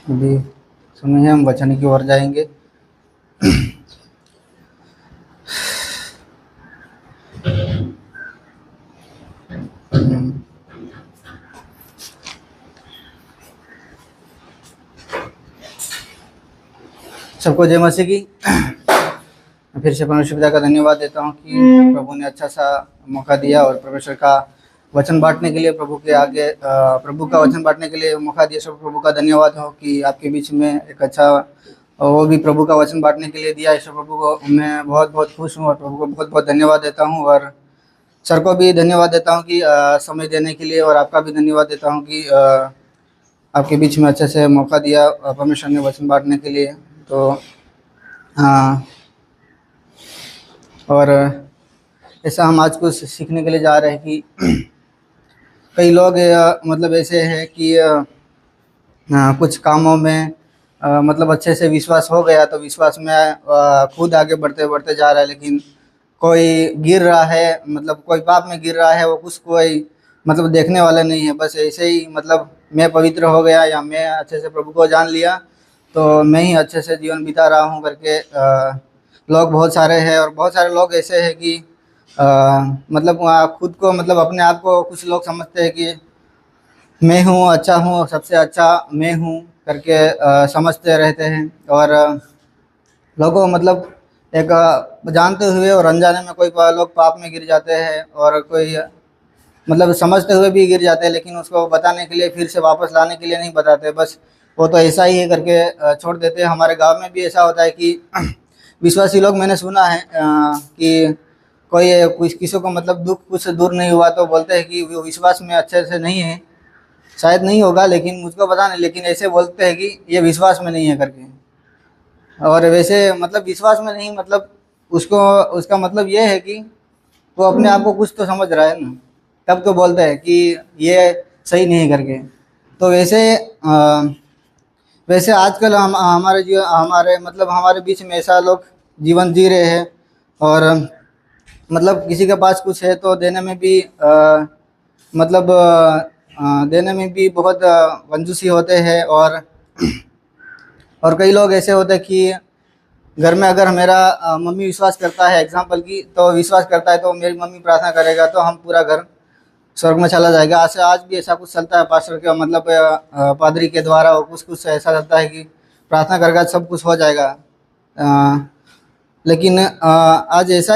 अभी सुनिए, हम वचन की ओर जाएंगे। सबको जय मसीह की। मैं फिर से परमेश्वर पिता का धन्यवाद देता हूँ कि प्रभु ने अच्छा सा मौका दिया और परमेश्वर का वचन बांटने के लिए, प्रभु के आगे प्रभु का वचन बांटने के लिए मौका दिया। सब प्रभु का धन्यवाद हो कि आपके बीच में एक अच्छा वो भी प्रभु का वचन बांटने के लिए दिया। ईश्वर प्रभु को मैं बहुत बहुत खुश हूँ और प्रभु को बहुत बहुत धन्यवाद देता हूँ। और सर को भी धन्यवाद देता हूँ कि समय देने के लिए, और आपका भी धन्यवाद देता हूँ कि आपके बीच में अच्छे से मौका दिया परमेश्वर ने वचन बांटने के लिए। तो और ऐसा हम आज कुछ सीखने के लिए जा रहे हैं कि कई लोग मतलब ऐसे हैं कि कुछ कामों में मतलब अच्छे से विश्वास हो गया तो विश्वास में खुद आगे बढ़ते बढ़ते जा रहा है, लेकिन कोई गिर रहा है, मतलब कोई पाप में गिर रहा है, वो कुछ कोई मतलब देखने वाला नहीं है। बस ऐसे ही मतलब मैं पवित्र हो गया या मैं अच्छे से प्रभु को जान लिया तो मैं ही अच्छे से जीवन बिता रहा हूँ करके लोग बहुत सारे हैं। और बहुत सारे लोग ऐसे हैं कि मतलब खुद को मतलब अपने आप को कुछ लोग समझते हैं कि मैं हूँ, अच्छा हूँ, सबसे अच्छा मैं हूँ करके समझते रहते हैं। और लोगों मतलब एक जानते हुए और अनजाने में कोई लोग पाप में गिर जाते हैं और कोई मतलब समझते हुए भी गिर जाते हैं, लेकिन उसको बताने के लिए, फिर से वापस लाने के लिए नहीं बताते। बस वो तो ऐसा ही है करके छोड़ देते हैं। हमारे गांव में भी ऐसा होता है कि विश्वासी लोग, मैंने सुना है कि कोई कुछ किसी को मतलब दुख कुछ दूर नहीं हुआ तो बोलते हैं कि वो विश्वास में अच्छे से नहीं है, शायद नहीं होगा, लेकिन मुझको पता नहीं, लेकिन ऐसे बोलते हैं कि ये विश्वास में नहीं है करके। और वैसे मतलब विश्वास में नहीं, मतलब उसको उसका मतलब ये है कि वो अपने आप को कुछ तो समझ रहा है ना, तब तो बोलते हैं कि ये सही नहीं करके। तो वैसे आजकल हम हमारे मतलब हमारे बीच में ऐसा लोग जीवन जी रहे हैं। और मतलब किसी के पास कुछ है तो देने में भी मतलब देने में भी बहुत कंजूसी होते हैं। और कई लोग ऐसे होते हैं कि घर में अगर मेरा मम्मी विश्वास करता है, एग्जाम्पल की तो विश्वास करता है, तो मेरी मम्मी प्रार्थना करेगा तो हम पूरा घर स्वर्ग में चला जाएगा। आज भी ऐसा कुछ चलता है पास्टर के मतलब पादरी के द्वारा, और कुछ कुछ ऐसा चलता है कि प्रार्थना करेगा सब कुछ हो जाएगा। लेकिन आज ऐसा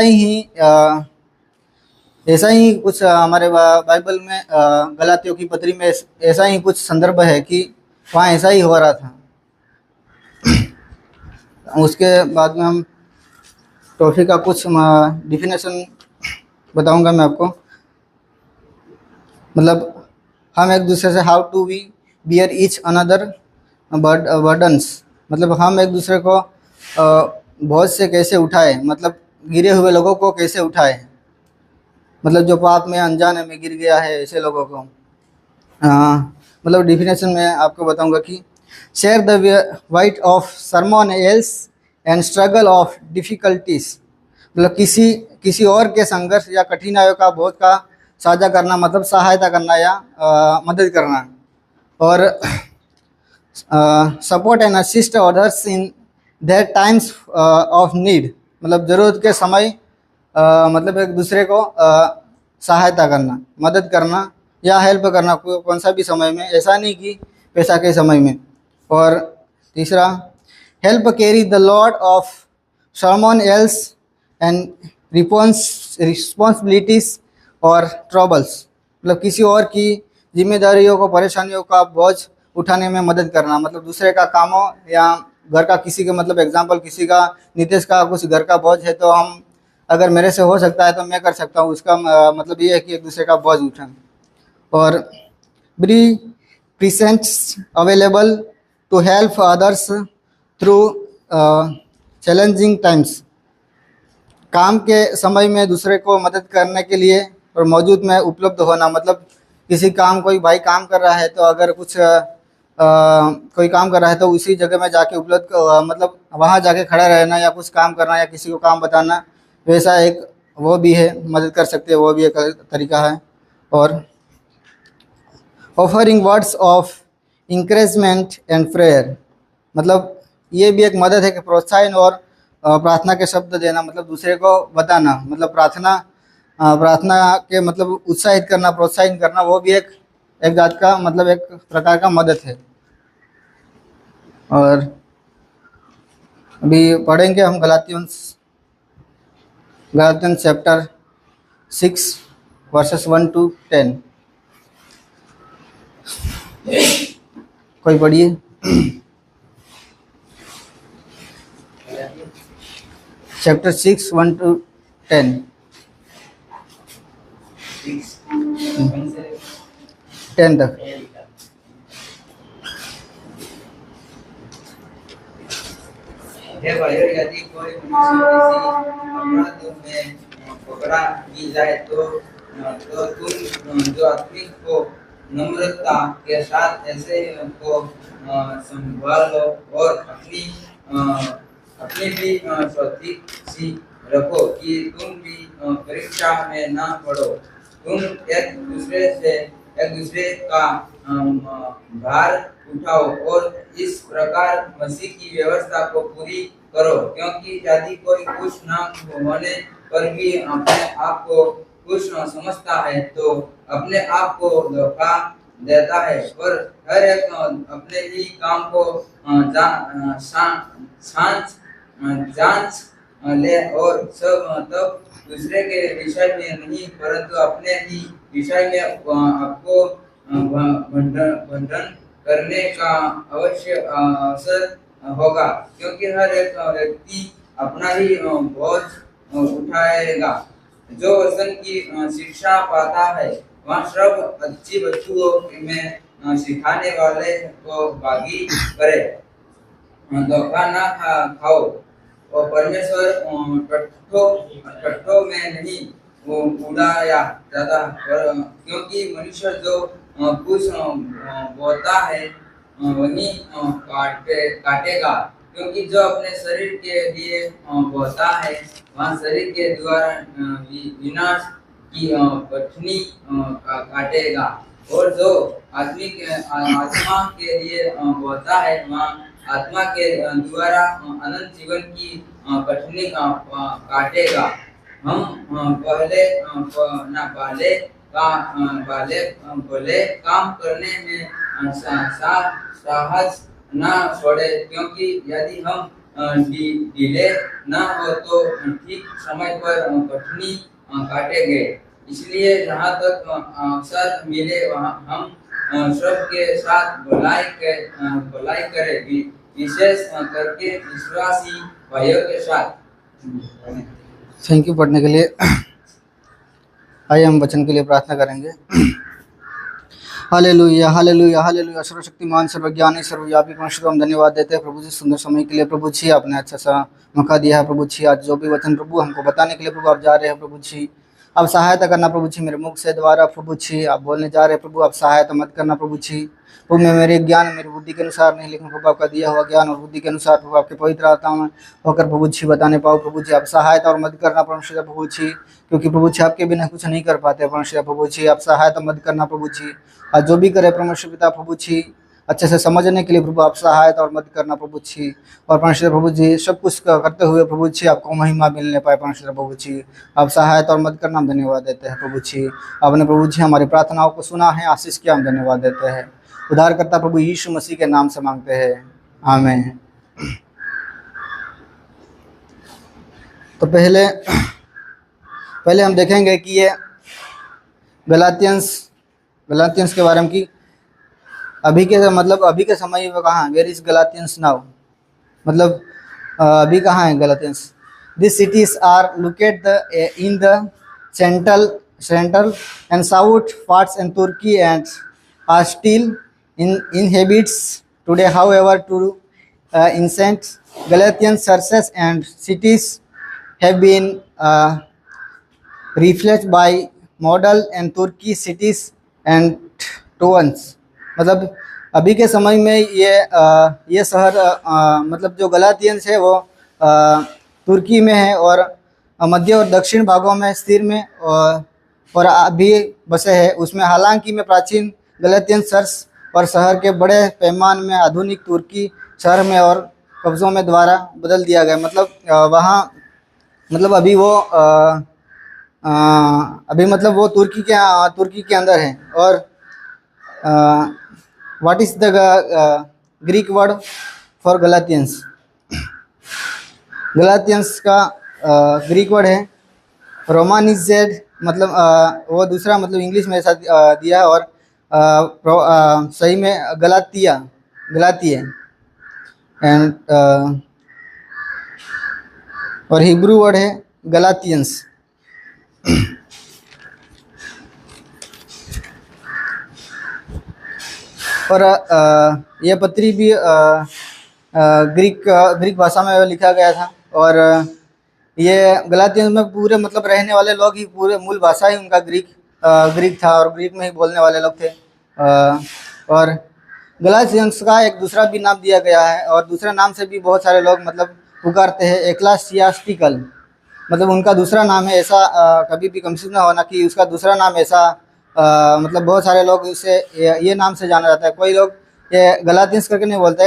ही कुछ हमारे बाइबल में गलातियों की पत्री में ऐसा ही कुछ संदर्भ है कि वहाँ ऐसा ही हो रहा था। उसके बाद में हम टॉफी का कुछ डिफिनेशन बताऊंगा मैं आपको। मतलब हम एक दूसरे से how to we bear each another burdens, मतलब हम एक दूसरे को बोझ से कैसे उठाए, मतलब गिरे हुए लोगों को कैसे उठाए, मतलब जो पाप में अनजाने में गिर गया है ऐसे लोगों को। मतलब डिफिनेशन में आपको बताऊंगा कि share the white of sermon else and struggle of difficulties, मतलब किसी किसी और के संघर्ष या कठिनाइयों का बोझ का साझा करना, मतलब सहायता करना या मदद करना। और support and assist others in their times of need, मतलब ज़रूरत के समय मतलब एक दूसरे को सहायता करना, मदद करना या हेल्प करना, कौन सा भी समय में, ऐसा नहीं कि पैसा के समय में। और तीसरा, help carry the Lord of someone else and responsibilities और ट्रबल्स, मतलब किसी और की जिम्मेदारियों को, परेशानियों का बोझ उठाने में मदद करना, मतलब दूसरे का कामों या घर का किसी का, मतलब एग्जांपल किसी का, नितेश का कुछ घर का बोझ है तो हम, अगर मेरे से हो सकता है तो मैं कर सकता हूँ, उसका मतलब ये है कि एक दूसरे का बोझ उठाना। और be presents available to help others through challenging times, काम के समय में दूसरे को मदद करने के लिए और मौजूद में उपलब्ध होना, मतलब किसी काम, कोई भाई काम कर रहा है तो अगर कुछ कोई काम कर रहा है तो उसी जगह में जाके उपलब्ध मतलब वहाँ जाके खड़ा रहना या कुछ काम करना या किसी को काम बताना, वैसा एक वो भी है, मदद कर सकते हैं, वो भी एक तरीका है। और offering words of encouragement and prayer, मतलब ये भी एक मदद है कि प्रोत्साहन और प्रार्थना के शब्द देना, मतलब दूसरे को बताना, मतलब प्रार्थना के मतलब उत्साहित करना, प्रोत्साहित करना, वो भी एक जात का मतलब एक प्रकार का मदद है। और अभी पढ़ेंगे हम गलातियंस चैप्टर 6 वर्सेस 1 to 10। कोई पढ़िए। Chapter 6 1 to 10। 10 तक। हे भाइयों, यदि कोई मनुष्य किसी अपराध में पकड़ा भी जाए तो तुम जो आत्मिक को नम्रता के साथ ऐसे को संभालो और अपनी भी स्वस्ति रखो कि तुम भी परीक्षा में ना पड़ो। तुम एक दूसरे का भार उठाओ और इस प्रकार मसीह की व्यवस्था को पूरी करो, क्योंकि यदि कोई कुछ न होने पर भी अपने आप को कुछ समझता है तो अपने आप को धोखा देता है, और हर एक अपने ही काम को जांच ले, और सब तब दूसरे के विषय में नहीं परंतु अपने ही विषय में आपको बंधन करने का अवश्य अवसर होगा, क्योंकि हर एक व्यक्ति अपना ही बोझ उठाएगा। जो वचन की शिक्षा पाता है वह सब अच्छी वस्तुओं में सिखाने वाले को भागी करे। धोखा ना खाओ, और परमेश्वर कट्टों में नहीं उड़ाया जाता, क्योंकि मनुष्य जो कुछ बोता है वही काटेगा, क्योंकि जो अपने शरीर के लिए बोता है वह शरीर के द्वारा विनाश की कठिनी काटेगा, और जो आत्मा के लिए बोता है वह आत्मा के द्वारा अनंत जीवन की कठिनी काटेगा। हम भले काम करने में साहस न छोड़े, क्योंकि यदि हम ढीले न हो तो ठीक समय पर कठिनी काटेंगे। इसलिए जहाँ तक अवसर मिले वहाँ हम सबके साथ भलाई करें, विशेष करके विश्वासी भाइयों के साथ। थैंक यू पढ़ने के लिए। आइए हम वचन के लिए प्रार्थना करेंगे। Hallelujah hallelujah hallelujah. सर्वशक्तिमान सर्वज्ञानी सर्वव्यापी परमेश्वर को हम धन्यवाद देते हैं प्रभु जी, सुंदर समय के लिए प्रभु जी। आपने अच्छा सा मौका दिया है प्रभु जी। आज जो भी वचन प्रभु हमको बताने के लिए प्रभु आप जा रहे हैं प्रभु जी, आप सहायता करना प्रभु जी। मेरे मुख से द्वारा प्रभु जी आप बोलने जा रहे हैं प्रभु, आप सहायता मत करना प्रभु जी। प्रभु मैं मेरे ज्ञान मेरी बुद्धि के अनुसार नहीं, लेकिन प्रभु आपका दिया हुआ ज्ञान और बुद्धि के अनुसार प्रभु आपके पवित्र आत्मा में होकर प्रभु जी बताने पाओ प्रभु जी। आप सहायता और मदद करना परमेश्वर प्रभु जी, क्योंकि प्रभु जी आपके बिना कुछ नहीं कर पाते परमेश्वर प्रभु जी। आप सहायता मदद करना प्रभु जी। आज जो भी करे परमेश्वर पिता प्रभु जी अच्छे से समझने के लिए प्रभु आप सहायता और मदद करना प्रभु जी। और परमेश्वर प्रभु जी सब कुछ करते हुए प्रभु जी आपको महिमा मिलने पाए परमेश्वर प्रभु जी। आप सहायता और मदद करना हम धन्यवाद देते हैं प्रभु जी। आपने प्रभु जी हमारी प्रार्थनाओं को सुना है, आशीष किया, हम धन्यवाद देते हैं। उद्धारकर्ता प्रभु यीशु मसीह के नाम से मांगते हैं, आमीन। तो पहले हम देखेंगे कि ये गलातियंस के बारे में कि अभी के समय में कहाँ, वेयर इज गलातियंस नाउ, मतलब अभी कहाँ है Galatians. This cities are located in the central and south parts in Turkey and are still inhabits today. However, to ancient Galatian churches and cities have been replaced by model and Turkey cities and towns। मतलब अभी के समय में ये शहर मतलब जो गलातियंस है वो तुर्की में है और मध्य और दक्षिण भागों में स्थिर में और अभी बसे है उसमें। हालांकि में प्राचीन गलातियन चर्च और शहर के बड़े पैमाने में आधुनिक तुर्की शहर में और कब्ज़ों में द्वारा बदल दिया गया। मतलब वहाँ मतलब अभी वो अभी मतलब वो तुर्की के अंदर है। और what is the Greek word for Galatians? Galatians का ग्रीक वर्ड है रोमानिजेड। मतलब वो दूसरा मतलब इंग्लिश में ऐसा दिया है। और सही में गलातिय एंड और हिब्रू वर्ड है गलातियंस। और यह पत्री भी ग्रीक भाषा में लिखा गया था। और ये गलातियंस में पूरे मतलब रहने वाले लोग ही पूरे मूल भाषा ही उनका ग्रीक था और ग्रीक में ही बोलने वाले लोग थे। और गलातियंस का एक दूसरा भी नाम दिया गया है और दूसरे नाम से भी बहुत सारे लोग मतलब पुकारते हैं, एक्लासियास्टिकल। मतलब उनका दूसरा नाम है ऐसा। कभी भी कंफ्यूज ना होना कि उसका दूसरा नाम ऐसा मतलब बहुत सारे लोग इसे ये नाम से जाना जाता है। कोई लोग ये गलातियंस करके नहीं बोलते,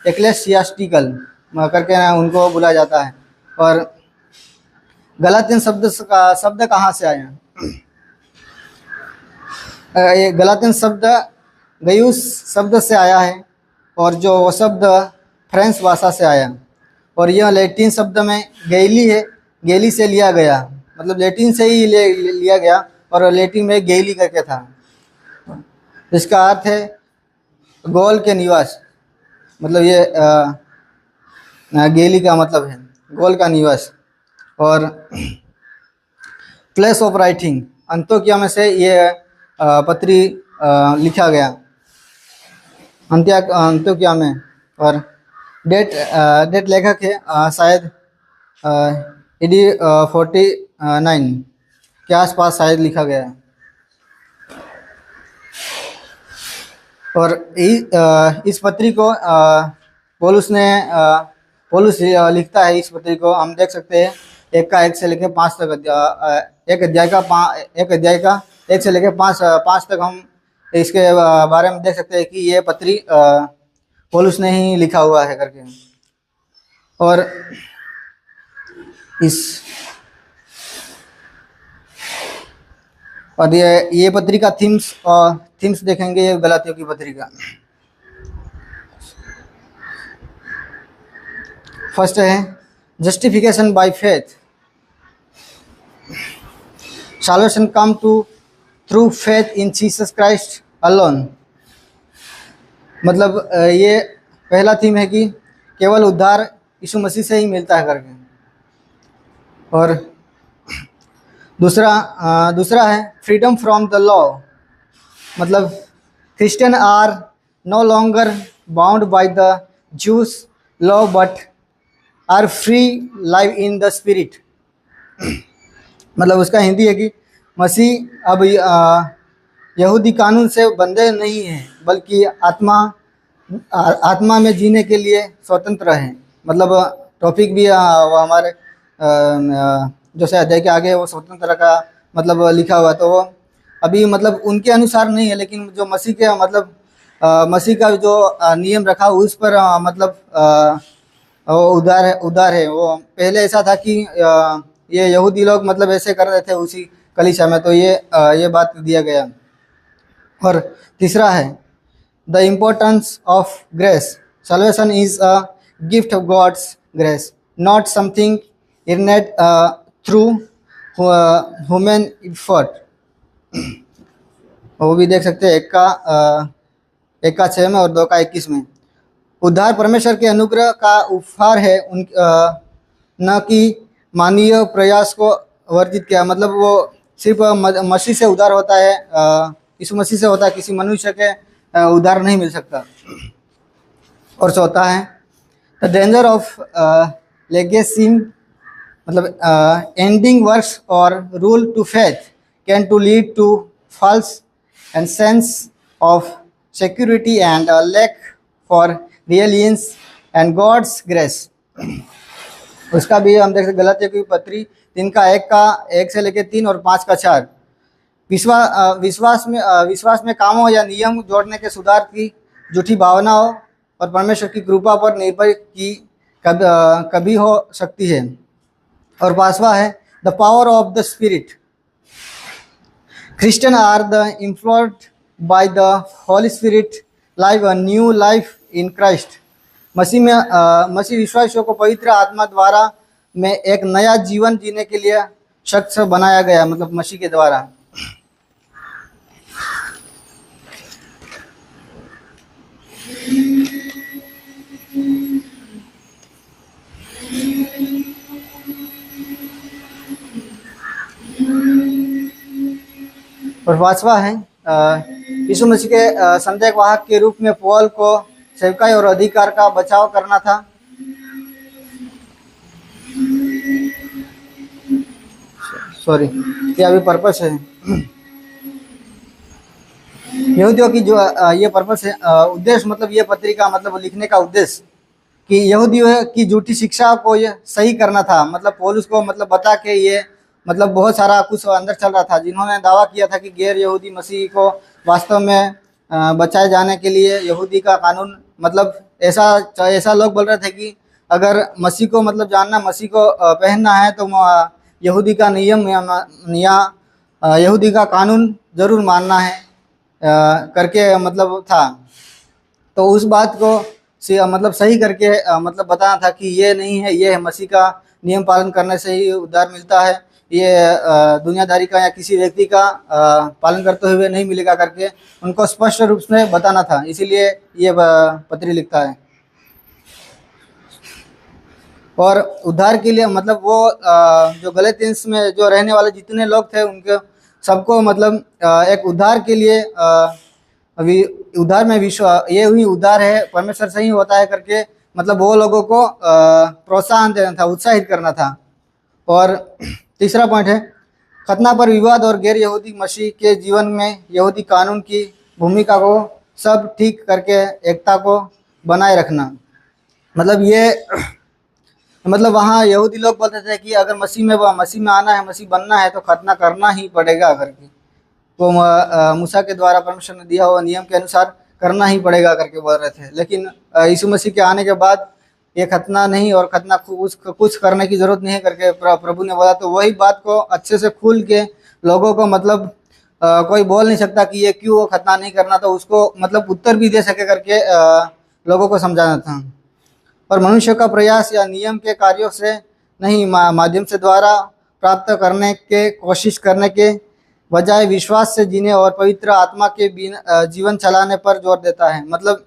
एक्लेसियास्टिकल करके उनको बुलाया जाता है। और गलातियन शब्द कहाँ से आया? ये गलातियन शब्द गयूस शब्द से आया है और जो वो शब्द फ्रेंच भाषा से आया। और यह लैटिन शब्द में गैली है, गैली से लिया गया। मतलब लैटिन से ही लिया गया और लैटिन में गैली करके था। इसका अर्थ है गोल के निवास। मतलब ये गैली का मतलब है गोल का निवास। और प्लेस ऑफ राइटिंग, अंत्योकिया में से ये पत्री लिखा गया अंत्योकिया में। और डेट लेखक है शायद AD 49 के आसपास शायद लिखा गया है। और इस पत्री को पौलुस लिखता है। इस पत्री को हम देख सकते हैं 1 से लेकर 5 तक, एक अध्याय का 1 से लेकर 5 तक हम इसके बारे में देख सकते हैं कि ये पत्री पौलुस ने ही लिखा हुआ है करके। और ये पत्री का थीम्स देखेंगे ये गलातियों की पत्री का। फर्स्ट है justification by faith. Salvation come through faith in Jesus Christ alone। मतलब ये पहला थीम है कि केवल उद्धार यीशु मसीह से ही मिलता है करके। और दूसरा है फ्रीडम फ्रॉम द लॉ। मतलब Christian are no longer bound by the Jews law but are free live in the spirit. मतलब उसका हिंदी है कि मसीह अब यहूदी कानून से बंधे नहीं हैं बल्कि आत्मा में जीने के लिए स्वतंत्र हैं। मतलब टॉपिक भी वो हमारे जो से अध्याय के आगे वो स्वतंत्र का मतलब लिखा हुआ। तो वो अभी मतलब उनके अनुसार नहीं है, लेकिन जो मसीह के मतलब मसीह का जो नियम रखा उस पर मतलब वो उदार है। वो पहले ऐसा था कि ये यहूदी लोग मतलब ऐसे कर रहे थे उसी कलीसिया में, तो ये बात दिया गया। और तीसरा है the importance of grace. Salvation is a gift of God's grace, not something earned through human effort. वो भी देख सकते हैं 1 का 6 में और 2 का 21 में। उद्धार परमेश्वर के अनुग्रह का उपहार है, न कि मानवीय प्रयास को वर्जित किया। मतलब वो सिर्फ मसीह से उद्धार होता है, यीशु मसीह से होता है, किसी मनुष्य के उद्धार नहीं मिल सकता। और चौथा है द डेंजर ऑफ लेगेसिंग। मतलब एंडिंग वर्क्स और rule to faith can to lead to false and sense of security and lack for reliance and God's grace. उसका भी हम देख सकते गलातियों की पत्री 3 का 1 से लेकर 3 और 5 का 4। विश्वास में कामों या नियम जोड़ने के सुधार की झूठी भावनाओं और परमेश्वर की कृपा पर निर्भर की कभी हो सकती है। और पांचवा है the power of the spirit. Christians are the influenced by the Holy Spirit, live a new life in Christ। मसीह विश्वासियों को पवित्र आत्मा द्वारा में एक नया जीवन जीने के लिए शख्स बनाया गया, मतलब मसीह के द्वारा। और पांचवा है यीशु मसीह के संदेश वाहक के रूप में पौल को सेवकाई और अधिकार का बचाव करना था। सॉरी, ये अभी पर्पस है यहूदियों की जो ये पर्पस है, उद्देश्य मतलब ये पत्रिका मतलब लिखने का उद्देश्य कि यहूदियों की झूठी शिक्षा को ये सही करना था। मतलब पौलुस को मतलब बता के ये मतलब बहुत सारा कुछ अंदर चल रहा था, जिन्होंने दावा किया था कि गैर यहूदी मसीह को वास्तव में बचाए जाने के लिए यहूदी का कानून, मतलब ऐसा लोग बोल रहे थे कि अगर मसीह को मतलब जानना, मसीह को पहनना है तो यहूदी का नियम या यहूदी का कानून जरूर मानना है करके मतलब था। तो उस बात को मतलब सही करके मतलब बताना था कि ये नहीं है, ये है मसीह का नियम पालन करने से ही उद्धार मिलता है, ये दुनियादारी का या किसी व्यक्ति का पालन करते हुए नहीं मिलेगा करके उनको स्पष्ट रूप से बताना था। इसीलिए ये पत्री लिखता है। और उद्धार के लिए मतलब वो जो गलतियंस में जो रहने वाले जितने लोग थे उनके सबको मतलब एक उद्धार के लिए उद्धार में विश्वास, ये हुई उद्धार है परमेश्वर से ही होता है करके मतलब वो लोगों को प्रोत्साहन देना था, उत्साहित करना था। और तीसरा पॉइंट है खतना पर विवाद और गैर यहूदी मसीह के जीवन में यहूदी कानून की भूमिका को सब ठीक करके एकता को बनाए रखना। मतलब ये मतलब वहाँ यहूदी लोग बोलते थे कि अगर मसीह में आना है, मसीह बनना है तो खतना करना ही पड़ेगा करके, तो मूसा के द्वारा परमेश्वर ने दिया हुआ नियम के अनुसार करना ही पड़ेगा करके बोल रहे थे। लेकिन यीशु मसीह के आने के बाद ये खतना नहीं और खतना कुछ करने की जरूरत नहीं है करके प्रभु ने बोला। तो वही बात को अच्छे से खुल के लोगों को मतलब कोई बोल नहीं सकता कि ये क्यों खतना नहीं करना, तो उसको मतलब उत्तर भी दे सके करके लोगों को समझाना था। और मनुष्य का प्रयास या नियम के कार्यों से नहीं, माध्यम से द्वारा प्राप्त करने के कोशिश करने के बजाय विश्वास से जीने और पवित्र आत्मा के बिना जीवन चलाने पर जोर देता है। मतलब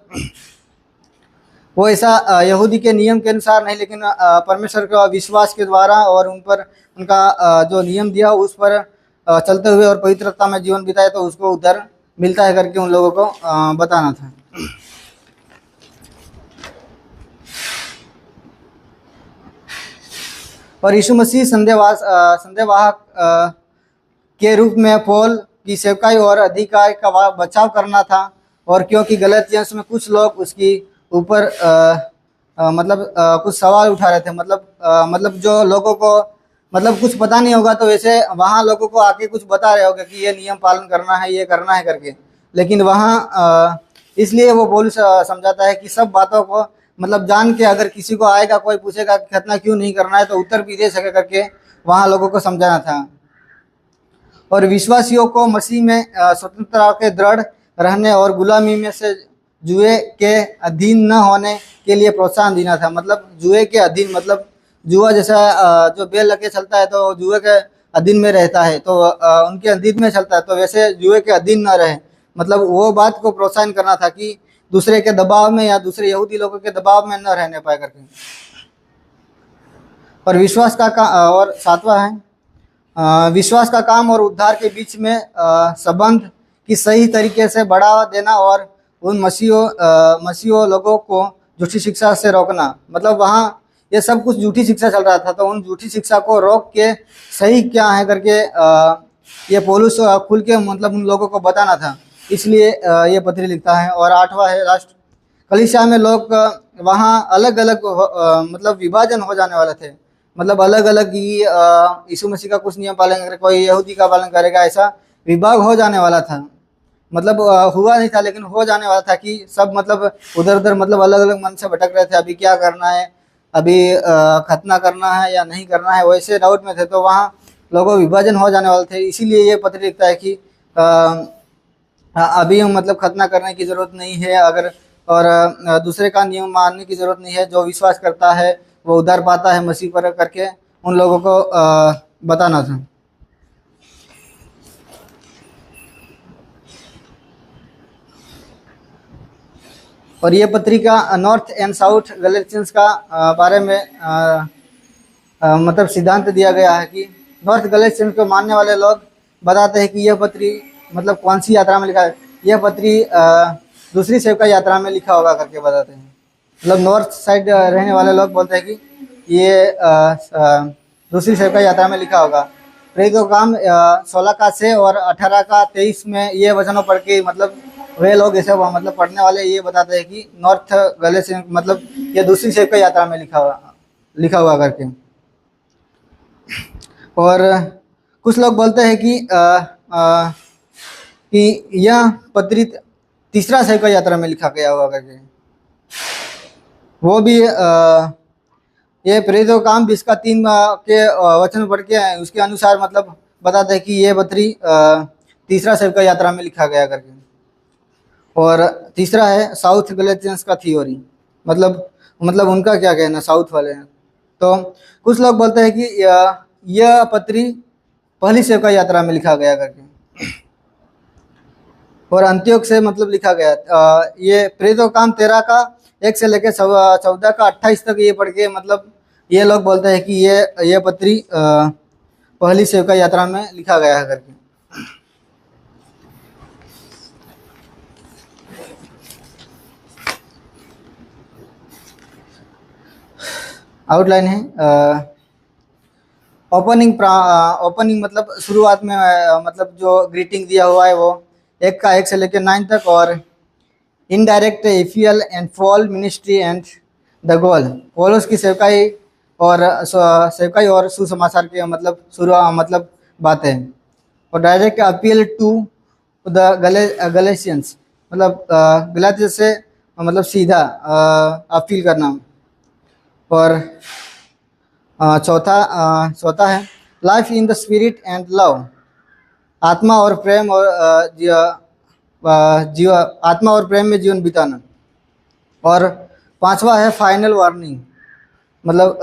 वो ऐसा यहूदी के नियम के अनुसार नहीं, लेकिन परमेश्वर का विश्वास के द्वारा और उन पर उनका जो नियम दिया उस पर चलते हुए और पवित्रता में जीवन बिताए तो उसको उद्धार मिलता है करके उन लोगों को बताना था। और यीशु मसीह संदेहवाहक के रूप में पौल की सेवकाई और अधिकार का बचाव करना था। और क्योंकि गलतियों में कुछ लोग उसकी ऊपर मतलब कुछ सवाल उठा रहे थे, मतलब जो लोगों को मतलब कुछ पता नहीं होगा तो वैसे वहाँ लोगों को आके कुछ बता रहे होगे कि ये नियम पालन करना है, ये करना है करके। लेकिन वहाँ इसलिए वो पौलुस समझाता है कि सब बातों को मतलब जान के अगर किसी को आएगा कोई पूछेगा कि खतना क्यों नहीं करना है तो उत्तर भी दे सके करके वहाँ लोगों को समझाना था। और विश्वासियों को मसीह में स्वतंत्रता के दृढ़ रहने और गुलामी में से जुए के अधीन न होने के लिए प्रोत्साहन देना था। मतलब जुए के अधीन मतलब जुआ जैसा जो बेल लगे चलता है तो जुए के अधीन में रहता है, तो उनके अधीन में चलता है, तो वैसे जुए के अधीन न रहे। मतलब वो बात को प्रोत्साहन करना था कि दूसरे के दबाव में या दूसरे यहूदी लोगों के दबाव में न रहने पाए करके। और विश्वास का और सातवां है विश्वास का काम और उद्धार के बीच में संबंध की सही तरीके से बढ़ावा देना और उन मसीहों लोगों को झूठी शिक्षा से रोकना। मतलब वहाँ ये सब कुछ झूठी शिक्षा चल रहा था, तो उन झूठी शिक्षा को रोक के सही क्या है करके ये पौलुस खुल के मतलब उन लोगों को बताना था, इसलिए ये पत्री लिखता है। और आठवां है लास्ट, कलीसिया में लोग वहाँ अलग अलग मतलब विभाजन हो जाने वाले थे। मतलब अलग अलग ही यीशु मसीह का कुछ नियम पालन करेगा, कोई यहूदी का पालन करेगा, ऐसा विभाग हो जाने वाला था, मतलब हुआ नहीं था लेकिन हो जाने वाला था कि सब मतलब उधर उधर मतलब अलग अलग मन से भटक रहे थे, अभी क्या करना है, अभी खतना करना है या नहीं करना है, वैसे डाउट में थे। तो वहाँ लोगों विभाजन हो जाने वाले थे, इसीलिए ये पत्र लिखता है कि अभी हम मतलब खतना करने की ज़रूरत नहीं है, अगर और दूसरे का नियम मानने की ज़रूरत नहीं है, जो विश्वास करता है वो उद्धार पाता है मसीह पर करके उन लोगों को बताना था। और ये पत्रिका नॉर्थ एंड साउथ गैलेशियंस का बारे में मतलब सिद्धांत दिया गया है कि नॉर्थ गैलेशियंस को मानने वाले लोग बताते हैं कि यह पत्री मतलब कौन सी यात्रा में लिखा है, यह पत्री दूसरी सेवका यात्रा में लिखा होगा करके बताते हैं। मतलब नॉर्थ साइड रहने वाले लोग बोलते हैं कि ये दूसरी सेवका यात्रा में लिखा होगा। प्रेरितों का काम 16 का से और 18 का 23 में ये वचनों पढ़ के मतलब वे लोग ऐसे मतलब पढ़ने वाले ये बताते हैं कि नॉर्थ गैलेशियन मतलब ये दूसरी सेवका यात्रा में लिखा हुआ करके। और कुछ लोग बोलते हैं कि यह पत्री तीसरा सेवका यात्रा में लिखा गया हुआ करके। वो भी ये प्रेरितों का काम 20 का 3 के वचन पढ़ के उसके अनुसार मतलब बताते हैं कि ये पत्री तीसरा सेवका यात्रा में लिखा गया करके। और तीसरा है साउथ गैलेशियंस का थ्योरी, मतलब उनका क्या कहना साउथ वाले हैं। तो कुछ लोग बोलते हैं कि यह पत्री पहली सेवका यात्रा में लिखा गया करके और अंत्योक से मतलब लिखा गया। ये प्रेरितों का काम 13 का 1 से लेकर 14 का 28 तक ये पढ़ के मतलब ये लोग बोलते हैं कि ये पत्री पहली सेवका यात्रा में लिखा गया है करके। आउटलाइन है ओपनिंग मतलब शुरुआत में मतलब जो ग्रीटिंग दिया हुआ है वो 1 का 1 से लेकर 9 तक। और indirect appeal and fall ministry and the goal, पौलुस की सेवकाई और सुसमाचार के मतलब शुरू मतलब बातें। और direct appeal to the Galatians मतलब गलातियों से मतलब सीधा अपील करना। और चौथा है life in the spirit and love, आत्मा और प्रेम और आत्मा और प्रेम में जीवन बिताना। और 5वां है फाइनल वार्निंग मतलब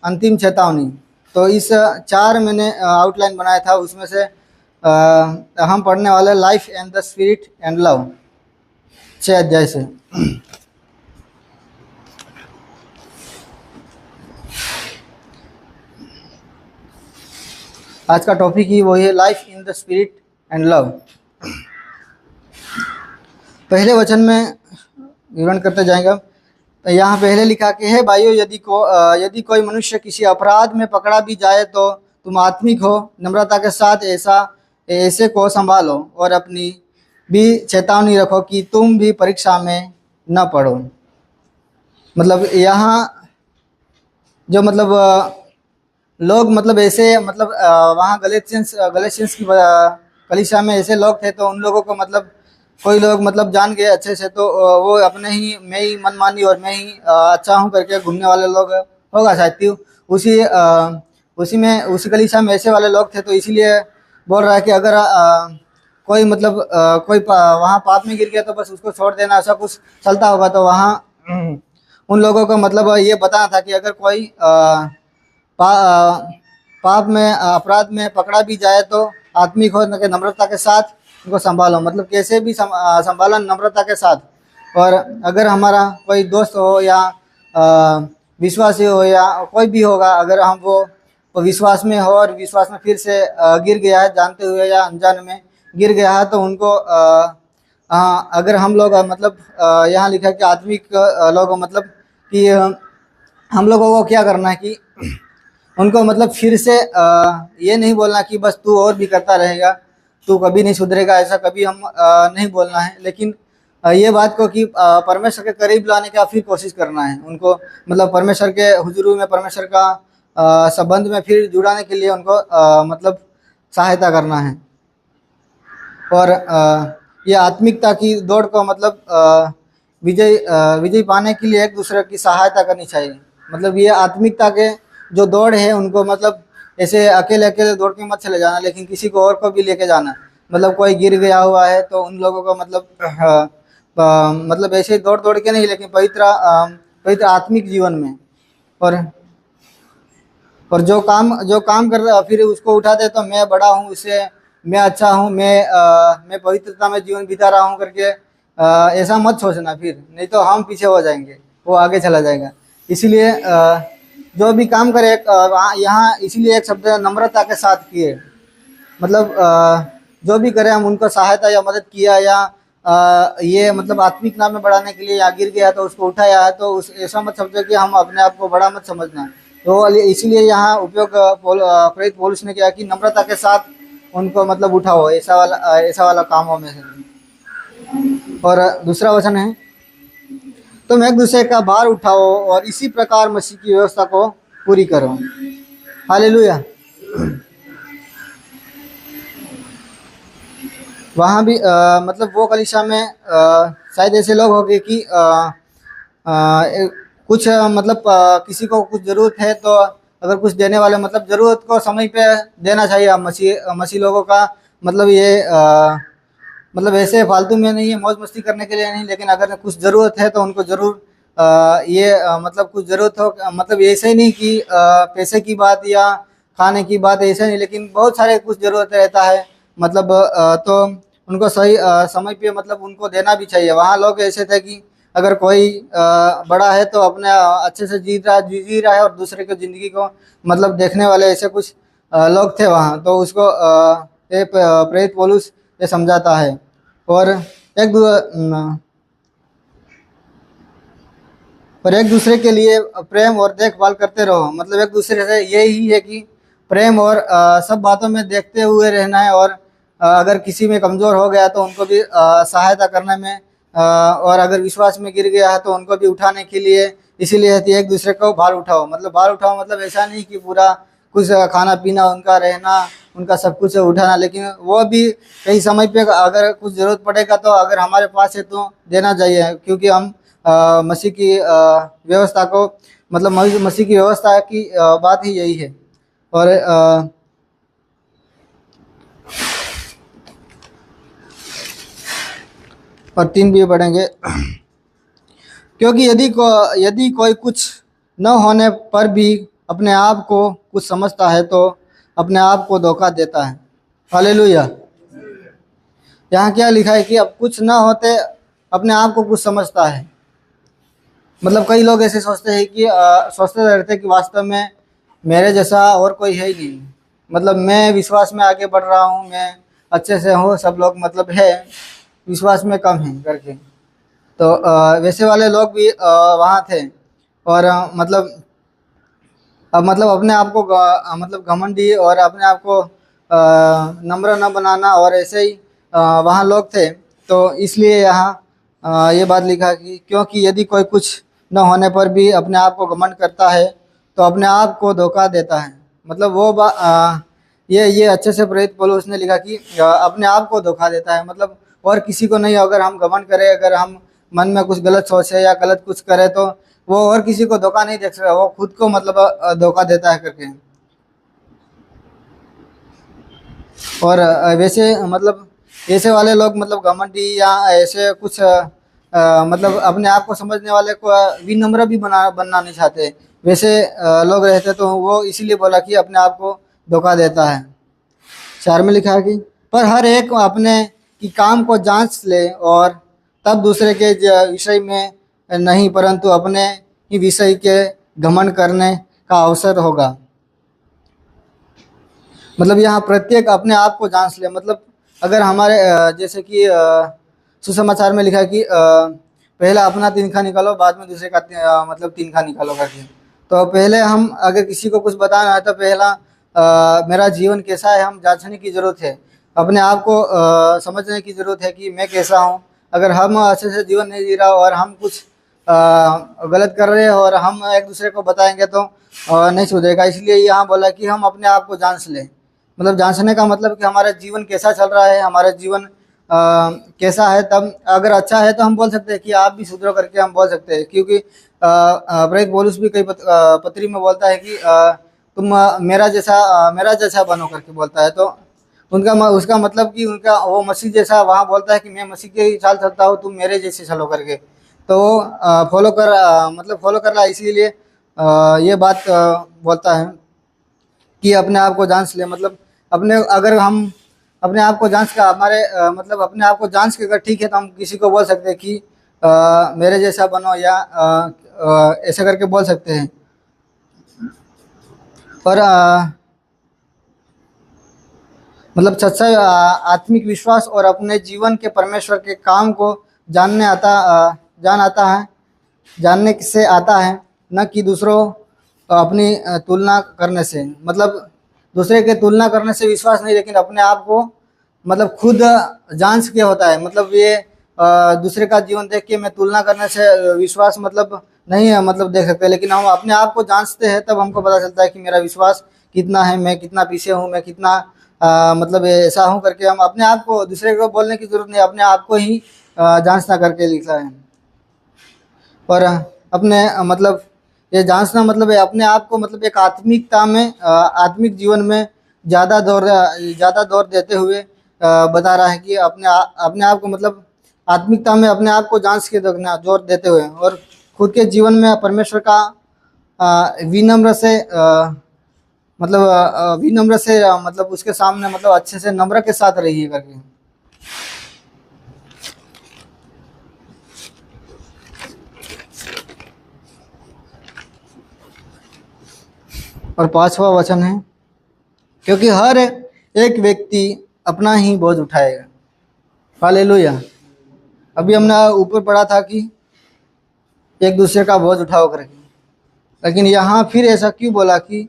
अंतिम चेतावनी। तो इस 4 मैंने आउटलाइन बनाया था, उसमें से हम पढ़ने वाले life and the spirit and love 6 अध्याय से। आज का टॉपिक ही वही है life in the spirit and love. पहले वचन में विवरण करते जाएगा। यहाँ पहले लिखा कि है भाइयों, यदि कोई मनुष्य किसी अपराध में पकड़ा भी जाए तो तुम आत्मिक हो, नम्रता के साथ ऐसे को संभालो और अपनी भी चेतावनी रखो कि तुम भी परीक्षा में न पड़ो। मतलब यहाँ जो मतलब लोग मतलब ऐसे मतलब वहाँ गलेशियंस की कलीसिया में ऐसे लोग थे, तो उन लोगों को मतलब कोई लोग मतलब जान गए अच्छे से, तो वो अपने ही मैं ही मनमानी और मैं ही अच्छा हूँ करके घूमने वाले लोग होगा शायद। उसी कलीसिया में ऐसे वाले लोग थे, तो इसीलिए बोल रहा है कि अगर कोई मतलब कोई वहाँ पाप में गिर गया तो बस उसको छोड़ देना, ऐसा कुछ चलता होगा। तो वहाँ उन लोगों को मतलब ये बताना था कि अगर कोई पाप में अपराध में पकड़ा भी जाए तो आत्मिक हो कि नम्रता के साथ उनको संभालो, मतलब कैसे भी संभाला नम्रता के साथ। और अगर हमारा कोई दोस्त हो या विश्वासी हो या कोई भी होगा, अगर हम वो विश्वास में हो और विश्वास में फिर से गिर गया है, जानते हुए या अनजाने में गिर गया है, तो उनको अगर हम लोग मतलब यहाँ लिखा है कि आत्मिक लोग मतलब कि हम लोगों को क्या करना है कि उनको मतलब फिर से ये नहीं बोलना कि बस तू और भी करता रहेगा, तू कभी नहीं सुधरेगा, ऐसा कभी हम नहीं बोलना है। लेकिन ये बात को कि परमेश्वर के करीब लाने का फिर कोशिश करना है उनको, मतलब परमेश्वर के हुजूरी में परमेश्वर का संबंध में फिर जुड़ाने के लिए उनको मतलब सहायता करना है। और ये आत्मिकता की दौड़ को मतलब विजय पाने के लिए एक दूसरे की सहायता करनी चाहिए। मतलब ये आत्मिकता के जो दौड़ है उनको मतलब ऐसे अकेले अकेले दौड़ के मत चले जाना, लेकिन किसी को और को भी लेके जाना। मतलब कोई गिर गया हुआ है तो उन लोगों को मतलब मतलब ऐसे ही दौड़ दौड़ के नहीं, लेकिन पवित्र आत्मिक जीवन में। और जो काम कर रहा फिर उसको उठा दे तो मैं बड़ा हूँ, उससे मैं अच्छा हूँ, मैं पवित्रता में जीवन बिता रहा हूँ करके ऐसा मत सोचना, फिर नहीं तो हम पीछे हो जाएंगे, वो आगे चला जाएगा। इसीलिए जो भी काम करे यहाँ इसीलिए एक शब्द है, नम्रता के साथ किए। मतलब जो भी करे हम उनको सहायता या मदद किया, या ये मतलब आत्मिक नाम में बढ़ाने के लिए या गिर गया तो उसको उठाया है, तो उस ऐसा मत समझो कि हम अपने आप को बड़ा मत समझना। तो इसीलिए यहाँ उपयोग प्रेरित पौलुस ने किया कि नम्रता के साथ उनको मतलब उठाओ, ऐसा वाला कामों में है। और दूसरा वचन है, तुम एक दूसरे का भार उठाओ और इसी प्रकार मसीह की व्यवस्था को पूरी करो। हालेलुया। वहाँ भी मतलब वो कलीसिया में शायद ऐसे लोग हो गए कि कुछ मतलब किसी को कुछ ज़रूरत है तो अगर कुछ देने वाले मतलब ज़रूरत को समय पे देना चाहिए। मसीह लोगों का मतलब ये मतलब ऐसे फालतू में नहीं है, मौज मस्ती करने के लिए नहीं, लेकिन अगर कुछ ज़रूरत है तो उनको ज़रूर मतलब कुछ ज़रूरत हो, मतलब ऐसे ही नहीं कि पैसे की बात या खाने की बात, ऐसे नहीं, लेकिन बहुत सारे कुछ ज़रूरत रहता है। मतलब तो उनको सही समय पे मतलब उनको देना भी चाहिए। वहाँ लोग ऐसे थे कि अगर कोई बड़ा है तो अपने अच्छे से जी रहा है और दूसरे की ज़िंदगी को मतलब देखने वाले ऐसे कुछ लोग थे वहाँ। तो उसको ये प्रेरित पौलुस ये समझाता है। और एक दूसरे के लिए प्रेम और देखभाल करते रहो। मतलब एक दूसरे से यही है कि प्रेम और सब बातों में देखते हुए रहना है। और अगर किसी में कमज़ोर हो गया तो उनको भी सहायता करने में और अगर विश्वास में गिर गया है तो उनको भी उठाने के लिए, इसीलिए है कि एक दूसरे को भार उठाओ। मतलब भार उठाओ मतलब ऐसा नहीं कि पूरा कुछ खाना पीना उनका रहना, उनका सब कुछ उठाना, लेकिन वो भी कई समय पे अगर कुछ ज़रूरत पड़ेगा तो अगर हमारे पास है तो देना चाहिए, क्योंकि हम मसीह की व्यवस्था को मतलब मसीह की व्यवस्था की बात ही यही है। और 3 भी पढ़ेंगे। क्योंकि यदि कोई कुछ न होने पर भी अपने आप को कुछ समझता है तो अपने आप को धोखा देता है। हालेलुया। यहाँ क्या लिखा है कि अब कुछ न होते अपने आप को कुछ समझता है। मतलब कई लोग ऐसे सोचते हैं कि सोचते रहते हैं कि वास्तव में मेरे जैसा और कोई है ही नहीं। मतलब मैं विश्वास में आगे बढ़ रहा हूँ, मैं अच्छे से हूँ, सब लोग मतलब है विश्वास में कम है करके। तो वैसे वाले लोग भी वहाँ थे। और मतलब अपने आप को मतलब घमंडी और अपने आप को नम्र न बनाना और ऐसे ही वहाँ लोग थे। तो इसलिए यहाँ ये बात लिखा कि क्योंकि यदि कोई कुछ न होने पर भी अपने आप को घमंड करता है तो अपने आप को धोखा देता है। मतलब ये अच्छे से प्रेरित पौलुस ने लिखा कि अपने आप को धोखा देता है। मतलब और किसी को नहीं। अगर हम घमंड करें, अगर हम मन में कुछ गलत सोचे या गलत कुछ करें तो वो और किसी को धोखा नहीं दे सकता, वो खुद को मतलब धोखा देता है करके। और वैसे मतलब ऐसे वाले लोग मतलब घमंडी या ऐसे कुछ मतलब अपने आप को समझने वाले को विनम्र भी बनना नहीं चाहते, वैसे लोग रहते। तो वो इसीलिए बोला कि अपने आप को धोखा देता है। 4 में लिखा है कि पर हर एक अपने की काम को जांच ले और तब दूसरे के विषय में नहीं परंतु अपने ही विषय के घमंड करने का अवसर होगा। मतलब यहाँ प्रत्येक अपने आप को जांच ले। मतलब अगर हमारे जैसे कि सुसमाचार में लिखा है कि पहला अपना तिनखा निकालो बाद में दूसरे का मतलब तिनखा निकालो करके। तो पहले हम अगर किसी को कुछ बताना है तो पहला मेरा जीवन कैसा है हम जांचने की ज़रूरत है। अपने आप को समझने की ज़रूरत है कि मैं कैसा हूँ। अगर हम अच्छे से जीवन नहीं जी रहा और हम कुछ गलत कर रहे हैं और हम एक दूसरे को बताएंगे तो नहीं सुधरेगा। इसलिए यहाँ बोला कि हम अपने आप को जांच लें। मतलब जांचने का मतलब कि हमारा जीवन कैसा चल रहा है, हमारा जीवन कैसा है, तब अगर अच्छा है तो हम बोल सकते हैं कि आप भी सुधरो करके हम बोल सकते हैं, क्योंकि प्रेरित पौलुस भी कई पत्री में बोलता है कि तुम मेरा जैसा बनो करके बोलता है। तो उसका मतलब कि उनका वो मसीह जैसा वहाँ बोलता है कि मैं मसीह के ही चाल चलता हूँ, तुम मेरे जैसे चलो करके। तो वो मतलब फॉलो कर रहा है, इसीलिए ये बात बोलता है कि अपने आप को जांच ले। मतलब अगर हम अपने आप को जांच का हमारे मतलब अपने आप को जांच के अगर ठीक है तो हम किसी को बोल सकते हैं कि मेरे जैसा बनो, या ऐसा करके बोल सकते हैं। और मतलब सच्चाई आत्मिक विश्वास और अपने जीवन के परमेश्वर के काम को जानने से आता है, न कि दूसरों अपनी तुलना करने से। मतलब दूसरे के तुलना करने से विश्वास नहीं, लेकिन अपने आप को मतलब खुद जांच के होता है। मतलब ये दूसरे का जीवन देख के मैं तुलना करने से विश्वास मतलब नहीं है, मतलब देख सकते हैं। लेकिन हम अपने आप को जांचते हैं तब हमको पता चलता है कि मेरा विश्वास कितना है, मैं कितना पीछे हूँ, मैं कितना मतलब ऐसा हूँ करके। हम अपने आप को, दूसरे को बोलने की जरूरत नहीं, अपने आप को ही जांचना करके लिखा है। और अपने मतलब ये जांचना मतलब है अपने आप को मतलब एक आत्मिकता में आत्मिक जीवन में ज़्यादा दौर देते हुए बता रहा है कि अपने आप को मतलब आत्मिकता में अपने आप को जांच के देखना, जोर देते हुए, और खुद के जीवन में परमेश्वर का विनम्र से मतलब उसके सामने मतलब अच्छे से नम्र के साथ रहिए करके। और 5वां वचन है, क्योंकि हर एक व्यक्ति अपना ही बोझ उठाएगा। हालेलुया। अभी हमने ऊपर पढ़ा था कि एक दूसरे का बोझ उठाओ करके, लेकिन यहाँ फिर ऐसा क्यों बोला कि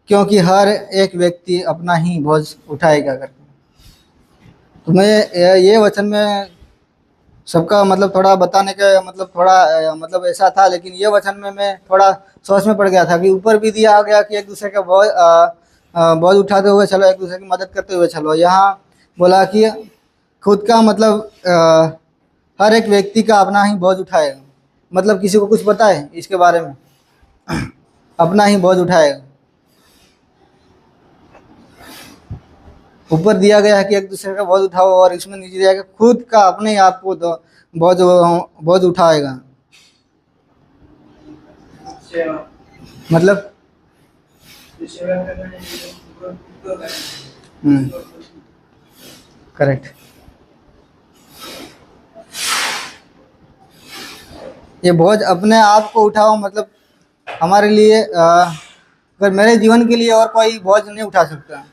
क्योंकि हर एक व्यक्ति अपना ही बोझ उठाएगा करके। तो मैं ये वचन में सबका मतलब थोड़ा बताने का मतलब थोड़ा मतलब ऐसा था, लेकिन ये वचन में मैं थोड़ा सोच में पड़ गया था कि ऊपर भी दिया गया कि एक दूसरे का बोझ उठाते हुए चलो, एक दूसरे की मदद करते हुए चलो। यहाँ बोला कि खुद का मतलब हर एक व्यक्ति का अपना ही बोझ उठाएगा। मतलब किसी को कुछ पता है इसके बारे में? अपना ही बोझ उठाएगा। ऊपर दिया गया है कि एक दूसरे का बोझ उठाओ, और इसमें नीचे दिया गया खुद का अपने आप को तो बोझ बोझ उठाएगा। मतलब करेक्ट। ये बोझ अपने आप को उठाओ मतलब हमारे लिए अगर मेरे जीवन के लिए और कोई बोझ नहीं उठा सकता।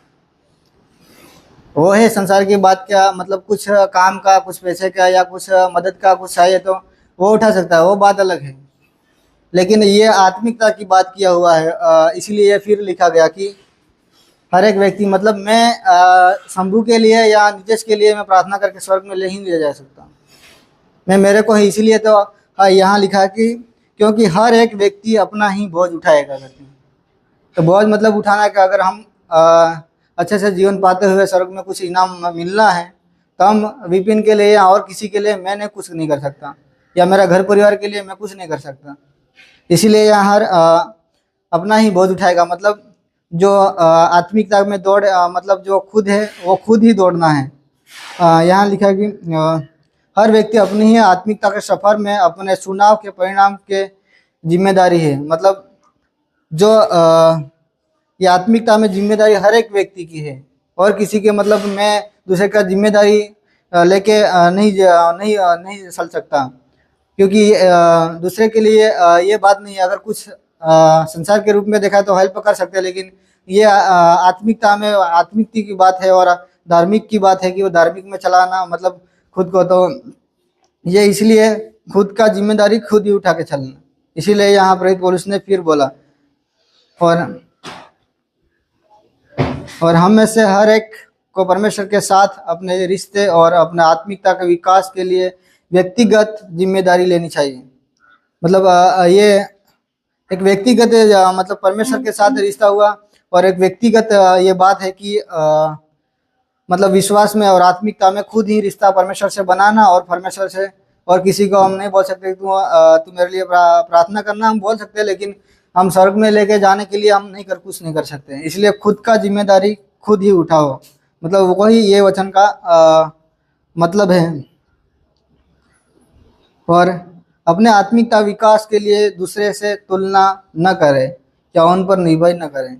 वो है संसार की बात क्या, मतलब कुछ काम का, कुछ पैसे का, या कुछ मदद का कुछ चाहिए तो वो उठा सकता है, वो बात अलग है। लेकिन ये आत्मिकता की बात किया हुआ है, इसीलिए फिर लिखा गया कि हर एक व्यक्ति मतलब मैं शंभू के लिए या नितेश के लिए मैं प्रार्थना करके स्वर्ग में ले ही नहीं जा सकता, मैं मेरे को ही। इसीलिए तो यहाँ लिखा है कि क्योंकि हर एक व्यक्ति अपना ही बोझ उठाएगा करके। तो बोझ मतलब उठाना का, अगर हम अच्छे से जीवन पाते हुए स्वर्ग में कुछ इनाम मिलना है तो हम विपिन के लिए या और किसी के लिए मैंने कुछ नहीं कर सकता, या मेरा घर परिवार के लिए मैं कुछ नहीं कर सकता। इसीलिए यहाँ हर अपना ही बोझ उठाएगा। मतलब जो आत्मिकता में दौड़ मतलब जो खुद है वो खुद ही दौड़ना है। यहाँ लिखा है कि हर व्यक्ति अपनी ही आत्मिकता के सफर में अपने चुनाव के परिणाम के जिम्मेदारी है। मतलब जो ये आत्मिकता में जिम्मेदारी हर एक व्यक्ति की है, और किसी के मतलब मैं दूसरे का जिम्मेदारी लेके नहीं चल सकता, क्योंकि दूसरे के लिए ये बात नहीं है। अगर कुछ संसार के रूप में देखा तो हेल्प कर सकते हैं, लेकिन ये आत्मिकता में आत्मिकता की बात है और धार्मिक की बात है कि वो धार्मिक में चलाना मतलब खुद को। तो ये इसलिए खुद का जिम्मेदारी खुद ही उठा के चलना, इसीलिए यहाँ प्रेरित पौलुस ने फिर बोला। और हम में से हर एक को परमेश्वर के साथ अपने रिश्ते और अपने आत्मिकता के विकास के लिए व्यक्तिगत जिम्मेदारी लेनी चाहिए। मतलब ये एक व्यक्तिगत मतलब परमेश्वर के साथ रिश्ता हुआ, और एक व्यक्तिगत ये बात है कि मतलब विश्वास में और आत्मिकता में खुद ही रिश्ता परमेश्वर से बनाना, और परमेश्वर से, और किसी को हम नहीं बोल सकते तू मेरे लिए प्रार्थना करना, हम बोल सकते हैं लेकिन हम स्वर्ग में लेके जाने के लिए हम नहीं कर कुछ नहीं कर सकते। इसलिए खुद का जिम्मेदारी खुद ही उठाओ, मतलब वही ये वचन का मतलब है। और अपने आत्मिकता विकास के लिए दूसरे से तुलना न करें या उन पर निर्भर न करें।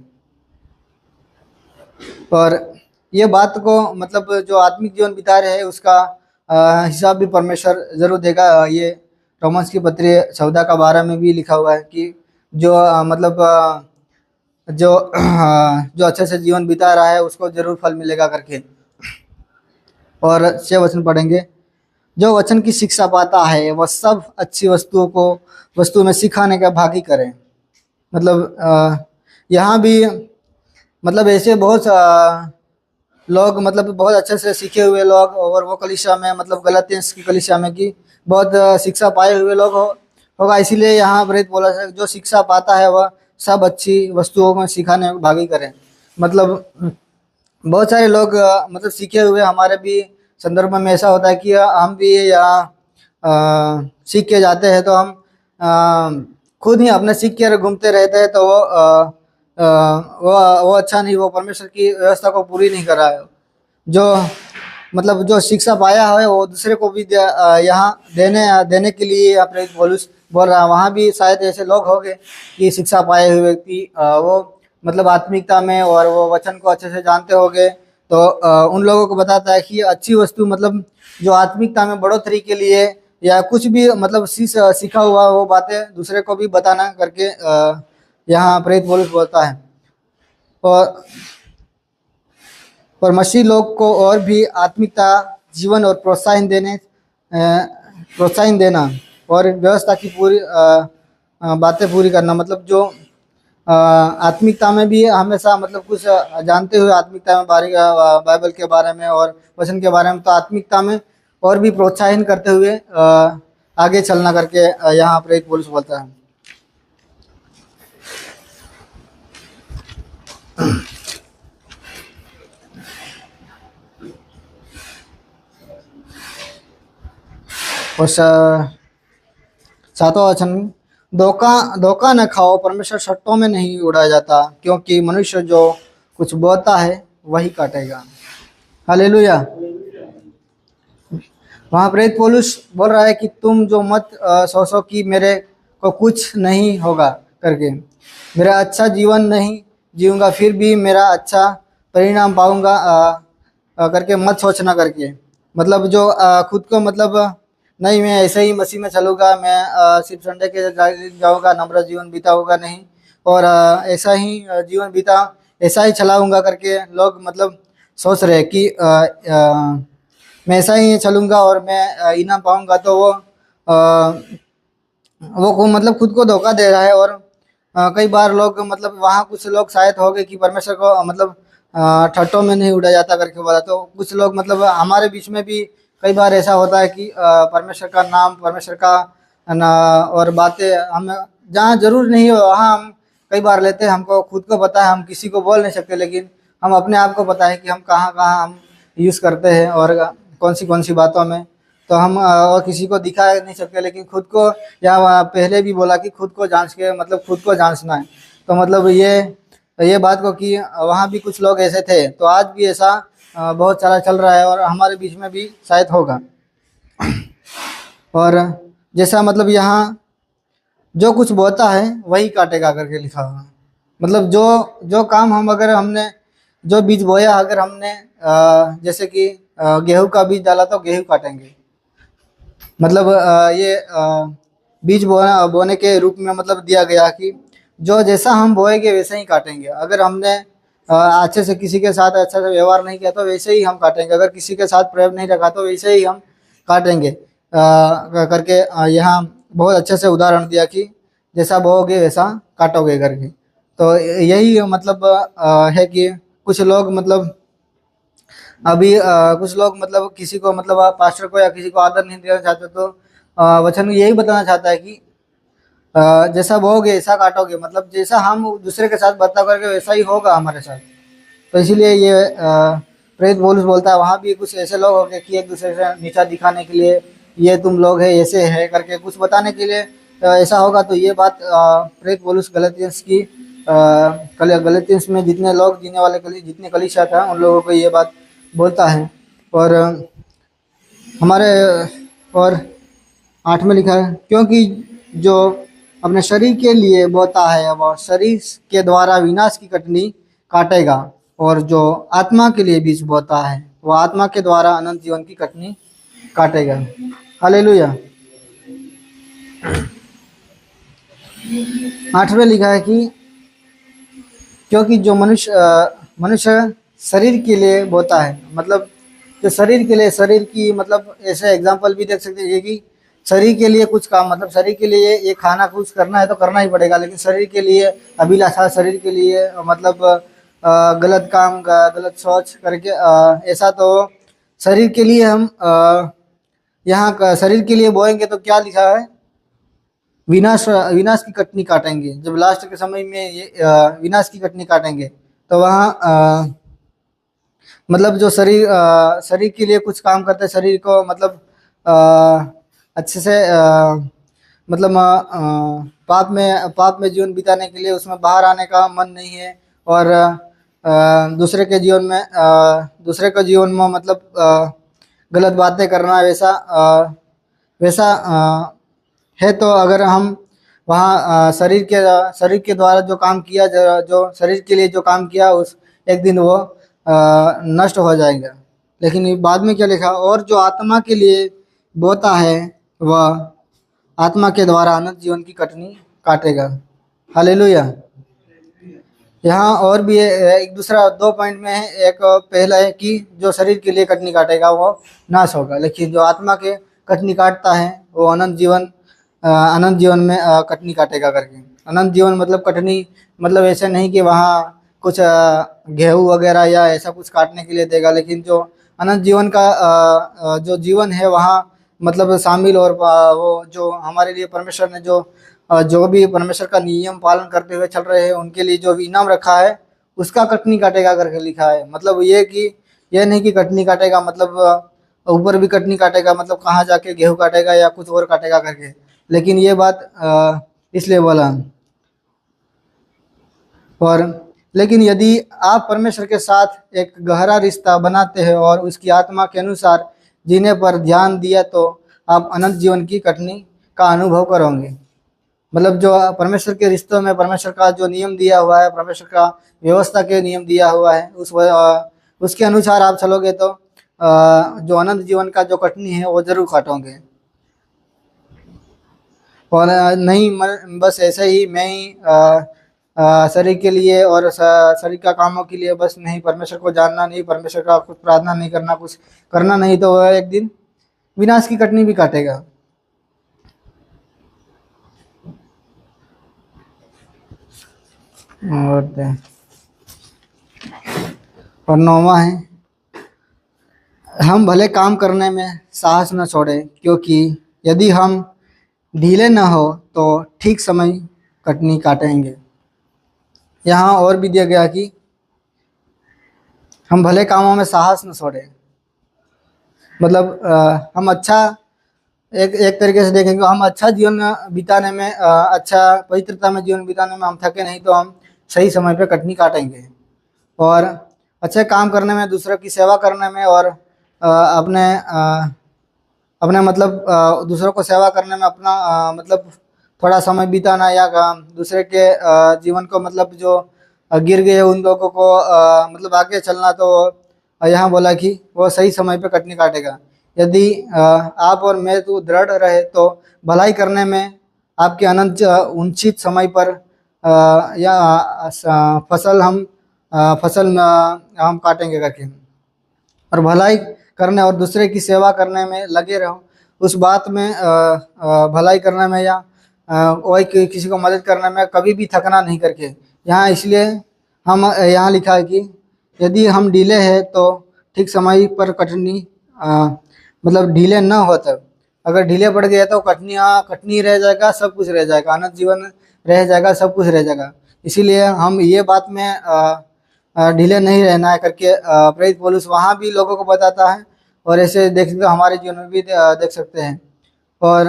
और ये बात को मतलब जो आत्मिक जीवन बिता रहे हैं उसका हिसाब भी परमेश्वर जरूर देगा। ये रोमन्स की पत्री 14 का 12 में भी लिखा हुआ है कि जो मतलब जो जो अच्छे से जीवन बिता रहा है उसको जरूर फल मिलेगा करके। और 6 वचन पढ़ेंगे। जो वचन की शिक्षा पाता है वह सब अच्छी वस्तु में सिखाने का भागी करें। मतलब यहाँ भी मतलब ऐसे बहुत लोग मतलब बहुत अच्छे से सीखे हुए लोग, और वो कलीसिया में मतलब गलातियों की कलीसिया में की बहुत शिक्षा पाए हुए लोग होगा। इसीलिए यहाँ प्रेरित बोला है जो शिक्षा पाता है वह सब अच्छी वस्तुओं में सिखाने में भागी करें। मतलब बहुत सारे लोग मतलब सीखे हुए, हमारे भी संदर्भ में ऐसा होता है कि हम भी यहाँ सीख के जाते हैं तो हम खुद ही अपने सीख के घूमते रहते हैं, तो वो अच्छा नहीं, वो परमेश्वर की व्यवस्था को पूरी नहीं कर रहा है। जो मतलब जो शिक्षा पाया है वो दूसरे को भी यहाँ देने के लिए प्रेरित पौलुस बोल रहा है। वहाँ भी शायद ऐसे लोग होंगे कि शिक्षा पाए हुए व्यक्ति वो मतलब आत्मिकता में और वो वचन को अच्छे से जानते होंगे, तो उन लोगों को बताता है कि अच्छी वस्तु मतलब जो आत्मिकता में बढ़ोतरी के लिए या कुछ भी मतलब सीखा हुआ वो बातें दूसरे को भी बताना करके यहाँ प्रेरित पौलुस बोलता है। और मसीह लोग को और भी आत्मिकता जीवन और प्रोत्साहन देना और व्यवस्था की पूरी बातें पूरी करना। मतलब जो आत्मिकता में भी हमेशा मतलब कुछ जानते हुए आत्मिकता में बाइबल के बारे में और वचन के बारे में, तो आत्मिकता में और भी प्रोत्साहन करते हुए आगे चलना करके यहाँ प्रेरित पौलुस बोलता है। और 7वां वचन, धोखा न खाओ, परमेश्वर शर्तों में नहीं उड़ाया जाता, क्योंकि मनुष्य जो कुछ बोता है वही काटेगा। हालेलुया। वहाँ प्रेरित पौलुस बोल रहा है कि तुम जो मत सोचो कि मेरे को कुछ नहीं होगा करके, मेरा अच्छा जीवन नहीं जीऊँगा फिर भी मेरा अच्छा परिणाम पाऊँगा करके मत सोचना करके। मतलब जो खुद को मतलब नहीं मैं ऐसे ही मसीह में चलूँगा, मैं सिर्फ संडे के जाऊँगा, नम्र जीवन बिताऊँगा नहीं, और ऐसा ही जीवन बिता ऐसा ही चलाऊँगा करके लोग मतलब सोच रहे हैं कि मैं ऐसा ही चलूँगा और मैं इनाम पाऊँगा, तो वो मतलब खुद को धोखा दे रहा है। और कई बार लोग मतलब वहाँ कुछ लोग शायद हो गए कि परमेश्वर को मतलब ठट्टों में नहीं उड़ा जाता करके बोला, तो कुछ लोग मतलब हमारे बीच में भी कई बार ऐसा होता है कि परमेश्वर का नाम, परमेश्वर का और बातें हम जहाँ जरूर नहीं हो वहाँ हम कई बार लेते हैं। हमको खुद को पता है, हम किसी को बोल नहीं सकते, लेकिन हम अपने आप को पता है कि हम कहाँ कहाँ हम यूज़ करते हैं और कौन सी बातों में, तो हम और किसी को दिखा नहीं सकते, लेकिन खुद को, या पहले भी बोला कि खुद को जांच के मतलब खुद को जांचना है। तो मतलब ये बात को कि वहाँ भी कुछ लोग ऐसे थे, तो आज भी ऐसा बहुत सारा चल रहा है और हमारे बीच में भी शायद होगा। और जैसा मतलब यहाँ जो कुछ बोता है वही काटेगा करके लिखा हुआ है। मतलब जो काम हम अगर हमने जो बीज बोया, अगर हमने जैसे कि गेहूं का बीज डाला तो गेहूं काटेंगे। मतलब ये बीज बोने के रूप में मतलब दिया गया कि जो जैसा हम बोएंगे वैसे ही काटेंगे। अगर हमने अच्छे से किसी के साथ अच्छा से व्यवहार नहीं किया तो वैसे ही हम काटेंगे, अगर किसी के साथ प्रेम नहीं रखा तो वैसे ही हम काटेंगे करके यहाँ बहुत अच्छे से उदाहरण दिया कि जैसा बोओगे वैसा काटोगे करके। तो यही मतलब है कि कुछ लोग मतलब अभी कुछ लोग मतलब किसी को मतलब पास्टर को या किसी को आदर नहीं देना चाहते, तो वचन यही बताना चाहता है कि जैसा बोओगे ऐसा काटोगे। मतलब जैसा हम दूसरे के साथ बर्ताव करके वैसा ही होगा हमारे साथ। तो इसीलिए ये प्रेरित पौलुस बोलता है वहाँ भी कुछ ऐसे लोग हो गए कि एक दूसरे से नीचा दिखाने के लिए, ये तुम लोग है ऐसे है करके कुछ बताने के लिए ऐसा होगा। तो ये बात प्रेरित पौलुस गलतियंस की गलतियंस में जितने लोग जीने वाले जितने कलीसिया था उन लोगों को ये बात बोलता है। और हमारे और 8 में लिखा है, क्योंकि जो अपने शरीर के लिए बोता है वह शरीर के द्वारा विनाश की कटनी काटेगा, और जो आत्मा के लिए बीज बोता है वह आत्मा के द्वारा अनंत जीवन की कटनी काटेगा। हालेलुया। 8 में लिखा है कि क्योंकि जो मनुष्य शरीर के लिए बोता है, मतलब जो शरीर के लिए, शरीर की मतलब ऐसे एग्जांपल भी देख सकते हैं कि शरीर के लिए कुछ काम, मतलब शरीर के लिए ये खाना कुछ करना है तो करना ही पड़ेगा, लेकिन शरीर के लिए अभिलाषा, शरीर के लिए मतलब गलत काम गलत सोच करके ऐसा तो शरीर के लिए हम यहाँ शरीर के लिए बोएंगे तो क्या लिखा है, विनाश विनाश की कटनी काटेंगे। जब लास्ट के समय में ये विनाश की कटनी काटेंगे तो वहाँ मतलब जो शरीर के लिए कुछ काम करते हैं, शरीर को मतलब अच्छे से मतलब पाप में जीवन बिताने के लिए उसमें बाहर आने का मन नहीं है, और दूसरे के जीवन में मतलब गलत बातें करना वैसा है। तो अगर हम वहाँ शरीर के द्वारा जो काम किया, जो शरीर के लिए जो काम किया, उस एक दिन वो नष्ट हो जाएगा। लेकिन बाद में क्या लिखा, और जो आत्मा के लिए बोता है वह आत्मा के द्वारा अनंत जीवन की कटनी काटेगा। हालेलुया। यहाँ और भी एक दूसरा 2 पॉइंट में है। एक पहला है कि जो शरीर के लिए कटनी काटेगा वो नाश होगा, लेकिन जो आत्मा के कटनी काटता है वो अनंत जीवन में कटनी काटेगा करके। अनंत जीवन मतलब कटनी मतलब ऐसे नहीं कि वहाँ कुछ गेहूँ वगैरह या ऐसा कुछ काटने के लिए देगा, लेकिन जो अनंत जीवन का जो जीवन है वहाँ मतलब शामिल, और वो जो हमारे लिए परमेश्वर ने जो भी परमेश्वर का नियम पालन करते हुए चल रहे हैं उनके लिए जो भी इनाम रखा है उसका कटनी काटेगा करके लिखा है। मतलब ये नहीं कि कटनी काटेगा मतलब ऊपर भी कटनी काटेगा, मतलब कहाँ जाके गेहूँ काटेगा या कुछ और काटेगा करके, लेकिन ये बात इसलिए बोला। और लेकिन यदि आप परमेश्वर के साथ एक गहरा रिश्ता बनाते हैं और उसकी आत्मा के अनुसार जीने पर ध्यान दिया तो आप अनंत जीवन की कटनी का अनुभव करोगे। मतलब जो परमेश्वर के रिश्तों में परमेश्वर का जो नियम दिया हुआ है, परमेश्वर का व्यवस्था के नियम दिया हुआ है, उसके अनुसार आप चलोगे तो जो अनंत जीवन का जो कटनी है वो जरूर काटोगे। और नहीं बस ऐसे ही मैं ही शरीर के लिए और शरीर का कामों के लिए बस नहीं, परमेश्वर को जानना नहीं, परमेश्वर का कुछ प्रार्थना नहीं करना, कुछ करना नहीं, तो वह एक दिन विनाश की कटनी भी काटेगा। और 9वां है, हम भले काम करने में साहस न छोड़ें, क्योंकि यदि हम ढीले न हो तो ठीक समय कटनी काटेंगे। यहाँ और भी दिया गया कि हम भले कामों में साहस न छोड़ें, मतलब हम अच्छा एक तरीके से देखेंगे, हम अच्छा जीवन बिताने में अच्छा पवित्रता में जीवन बिताने में हम थके नहीं तो हम सही समय पे कटनी काटेंगे। और अच्छे काम करने में, दूसरों की सेवा करने में, और अपने मतलब दूसरों को सेवा करने में अपना मतलब थोड़ा समय बिताना, या दूसरे के जीवन को मतलब जो गिर गए उन लोगों को मतलब आगे चलना, तो यहाँ बोला कि वो सही समय पे कटनी काटेगा। यदि आप और मैं तो दृढ़ रहे तो भलाई करने में आपके अनंत उचित समय पर या फसल हम काटेंगे करके। और भलाई करने और दूसरे की सेवा करने में लगे रहो, उस बात में भलाई करने में या वही किसी को मदद करने में कभी भी थकना नहीं करके। यहाँ इसलिए हम यहाँ लिखा है कि यदि हम ढीले हैं तो ठीक समय पर कटनी मतलब ढीले न हो, तब अगर ढीले पड़ गए तो कटनी रह जाएगा, सब कुछ रह जाएगा, अनंत जीवन रह जाएगा, सब कुछ रह जाएगा। इसीलिए हम ये बात में ढीले नहीं रहना है करके प्रेरित पौलुस वहाँ भी लोगों को बताता है। और ऐसे देख सकते हो हमारे जीवन में भी देख सकते हैं। और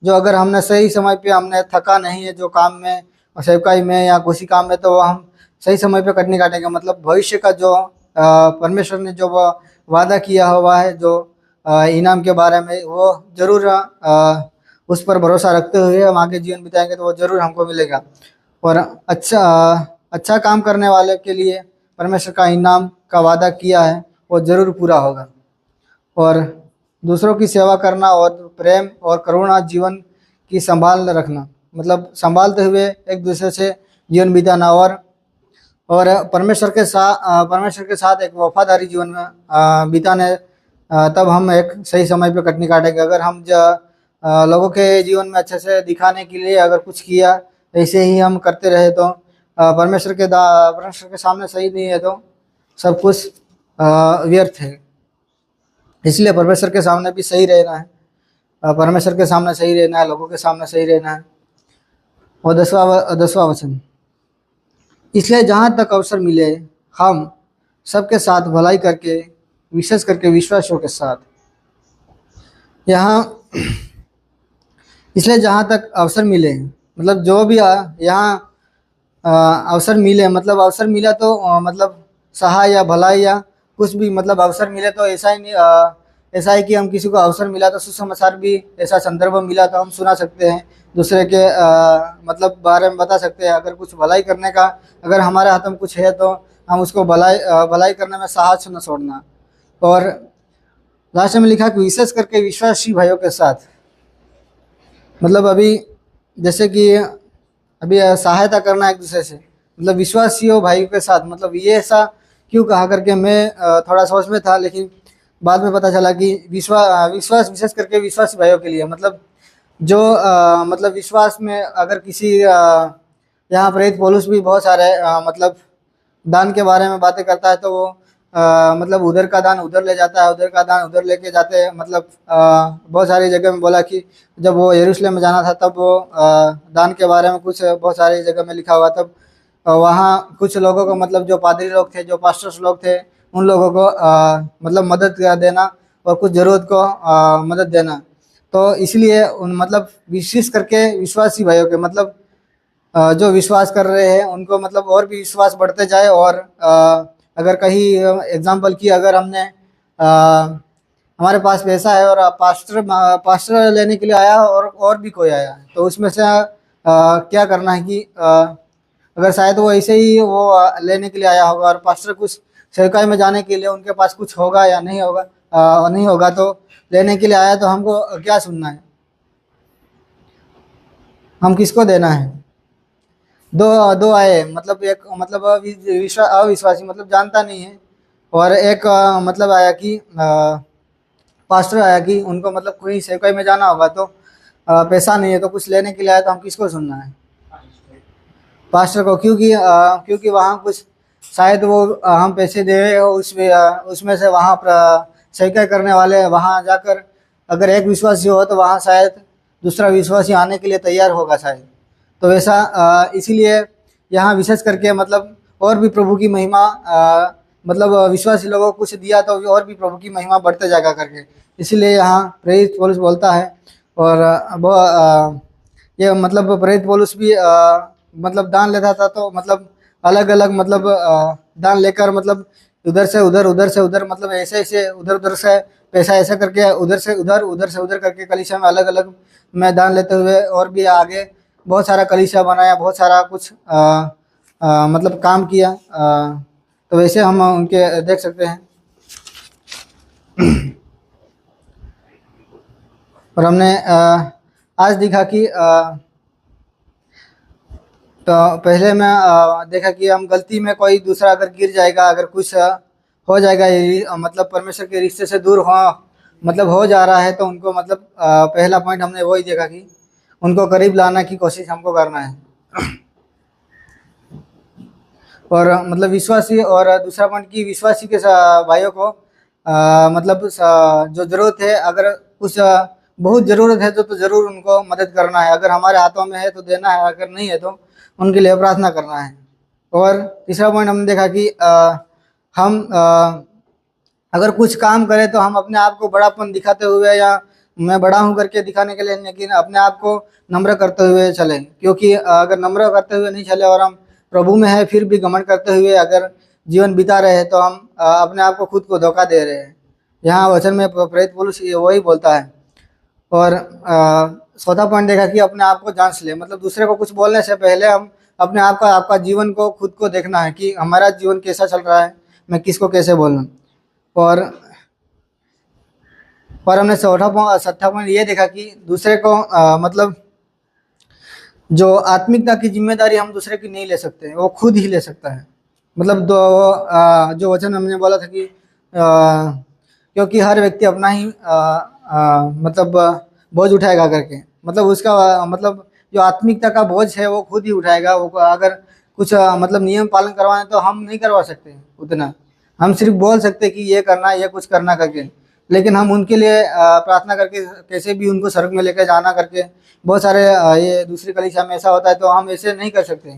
जो अगर हमने सही समय पे हमने थका नहीं है जो काम में और सेवकाई में या किसी काम में, तो हम सही समय पे कटनी काटेंगे। मतलब भविष्य का जो परमेश्वर ने जो वो वादा किया हुआ है जो इनाम के बारे में, वो जरूर उस पर भरोसा रखते हुए हम आगे जीवन बिताएंगे तो वो जरूर हमको मिलेगा। और अच्छा काम करने वाले के लिए परमेश्वर का इनाम का वादा किया है वो जरूर पूरा होगा। और दूसरों की सेवा करना और प्रेम और करुणा जीवन की संभाल रखना, मतलब संभालते हुए एक दूसरे से जीवन बिताना। और परमेश्वर के साथ एक वफादारी जीवन में बिताने, तब हम एक सही समय पे कटनी काटेंगे। अगर हम लोगों के जीवन में अच्छे से दिखाने के लिए अगर कुछ किया ऐसे ही हम करते रहे तो परमेश्वर के सामने सही नहीं है तो सब कुछ व्यर्थ है। इसलिए परमेश्वर के सामने भी सही रहना है, परमेश्वर के सामने सही रहना है, लोगों के सामने सही रहना है। और 10वां वचन, इसलिए जहाँ तक अवसर मिले हम सबके साथ भलाई करके, विशेष करके विश्वासियों के साथ। यहाँ इसलिए जहाँ तक अवसर मिले, मतलब जो भी यहाँ अवसर मिले, मतलब अवसर मिला तो मतलब सहाय या भलाई या कुछ भी, मतलब अवसर मिले तो ऐसा ही नहीं ऐसा है कि हम किसी को अवसर मिला तो सुसमाचार भी ऐसा संदर्भ मिला तो हम सुना सकते हैं, दूसरे के मतलब बारे में बता सकते हैं। अगर कुछ भलाई करने का अगर हमारे हाथ में कुछ है तो हम उसको भलाई करने में साहस न छोड़ना। और लास्ट में लिखा कि विशेष करके विश्वासी भाइयों के साथ, मतलब अभी जैसे कि अभी सहायता करना एक दूसरे से, मतलब विश्वासियों भाइयों के साथ। मतलब ये ऐसा क्यों कहा करके मैं थोड़ा सोच में था, लेकिन बाद में पता चला कि विश्वास विशेष करके विश्वासी भाइयों के लिए, मतलब जो मतलब विश्वास में अगर किसी यहाँ प्रेरित पौलुस भी बहुत सारे मतलब दान के बारे में बातें करता है तो वो मतलब उधर का दान उधर ले जाता है, उधर का दान उधर लेके जाते हैं। मतलब बहुत सारी जगह में बोला कि जब वो यरूशलेम में जाना था तब वो दान के बारे में कुछ बहुत सारी जगह में लिखा हुआ। तब वहाँ कुछ लोगों को, मतलब जो पादरी लोग थे, जो पास्टर्स लोग थे, उन लोगों को मतलब मदद देना और कुछ ज़रूरत को मदद देना। तो इसलिए उन मतलब विशेष करके विश्वासी भाइयों के, मतलब जो विश्वास कर रहे हैं उनको मतलब और भी विश्वास बढ़ते जाए। और अगर कहीं एग्जाम्पल की अगर हमने हमारे पास पैसा है और पास्टर लेने के लिए आया और भी कोई आया है तो उसमें से क्या करना है कि अगर शायद वो ऐसे ही वो लेने के लिए आया होगा और पास्टर कुछ सेवकाई में जाने के लिए उनके पास कुछ होगा या नहीं होगा, नहीं होगा तो लेने के लिए आया तो हमको क्या सुनना है, हम किसको देना है। दो दो आए, मतलब एक मतलब अविश्वासी मतलब जानता नहीं है, और एक मतलब आया कि पास्टर आया कि उनको मतलब कोई सेवकाई में जाना होगा तो पैसा नहीं है तो कुछ लेने के लिए आया तो हम किसको सुनना है, पास्टर को। क्योंकि वहाँ कुछ शायद वो हम पैसे दे रहे हो उसमें से वहाँ पर सेवकाई करने वाले वहाँ जाकर अगर एक विश्वासी हो तो वहाँ शायद दूसरा विश्वासी आने के लिए तैयार होगा शायद। तो वैसा इसीलिए यहाँ विशेष करके मतलब और भी प्रभु की महिमा मतलब विश्वासी लोगों को कुछ दिया तो और भी प्रभु की महिमा बढ़ते जाएगा करके, इसीलिए यहाँ प्रेरित पौलुस बोलता है। और वो ये मतलब प्रेरित पौलुस भी मतलब दान लेता था तो मतलब अलग अलग मतलब दान लेकर मतलब उधर से उधर मतलब ऐसे उधर उधर से पैसा ऐसा करके उधर से उधर करके कलीसिया में अलग अलग में दान लेते हुए और भी आगे बहुत सारा कलीसिया बनाया, बहुत सारा कुछ मतलब काम किया। तो वैसे हम उनके देख सकते हैं। और हमने आज देखा कि तो पहले मैं देखा कि हम गलती में कोई दूसरा अगर गिर जाएगा, अगर कुछ हो जाएगा मतलब परमेश्वर के रिश्ते से दूर मतलब हो जा रहा है तो उनको मतलब पहला पॉइंट हमने वही देखा कि उनको करीब लाना की कोशिश हमको करना है। और मतलब विश्वासी, और दूसरा पॉइंट की विश्वासी के भाइयों को मतलब जो ज़रूरत है, अगर कुछ बहुत ज़रूरत है तो ज़रूर उनको मदद करना है। अगर हमारे हाथों में है तो देना है, अगर नहीं है तो उनके लिए प्रार्थना करना है। और तीसरा पॉइंट हमने देखा कि हम अगर कुछ काम करें तो हम अपने आप को बड़ापन दिखाते हुए या मैं बड़ा हूँ करके दिखाने के लिए, लेकिन अपने आप को नम्र करते हुए चले, क्योंकि अगर नम्र करते हुए नहीं चले और हम प्रभु में है फिर भी घमंड करते हुए अगर जीवन बिता रहे हैं तो हम अपने आप को खुद को धोखा दे रहे हैं। यहाँ वचन में प्रेरित पौलुस वही बोलता है। और चौथा पॉइंट देखा कि अपने आप को जांच ले, मतलब दूसरे को कुछ बोलने से पहले हम अपने आप का आपका जीवन को खुद को देखना है कि हमारा जीवन कैसा चल रहा है, मैं किसको कैसे बोलूँ। और हमने छठा पॉइंट ये देखा कि दूसरे को मतलब जो आत्मिकता की जिम्मेदारी हम दूसरे की नहीं ले सकते, वो खुद ही ले सकता है। मतलब जो वचन हमने बोला था कि क्योंकि हर व्यक्ति अपना ही मतलब बोझ उठाएगा करके, मतलब उसका मतलब जो आत्मिकता का बोझ है वो खुद ही उठाएगा। वो अगर कुछ मतलब नियम पालन करवाने तो हम नहीं करवा सकते उतना, हम सिर्फ बोल सकते कि ये करना ये कुछ करना करके, लेकिन हम उनके लिए प्रार्थना करके कैसे भी उनको स्वर्ग में लेकर जाना करके बहुत सारे ये दूसरी कलीसिया में ऐसा होता है, तो हम ऐसे नहीं कर सकते,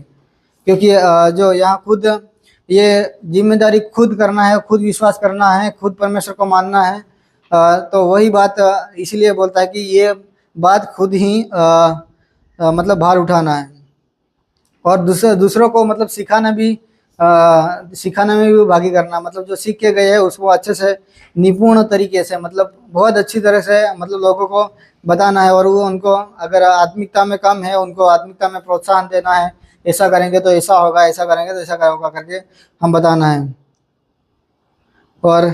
क्योंकि जो यहाँ खुद ये जिम्मेदारी खुद करना है, खुद विश्वास करना है, खुद परमेश्वर को मानना है। तो वही बात इसलिए बोलता है कि ये बात खुद ही मतलब भार उठाना है और दूसरों को मतलब सिखाने में भी भागी करना, मतलब जो सीख के गए हैं उसको अच्छे से निपुण तरीके से मतलब बहुत अच्छी तरह से मतलब लोगों को बताना है। और वो उनको अगर आत्मिकता में कम है उनको आत्मिकता में प्रोत्साहन देना है, ऐसा करेंगे तो ऐसा होगा, ऐसा करेंगे तो ऐसा होगा करके हम बताना है। और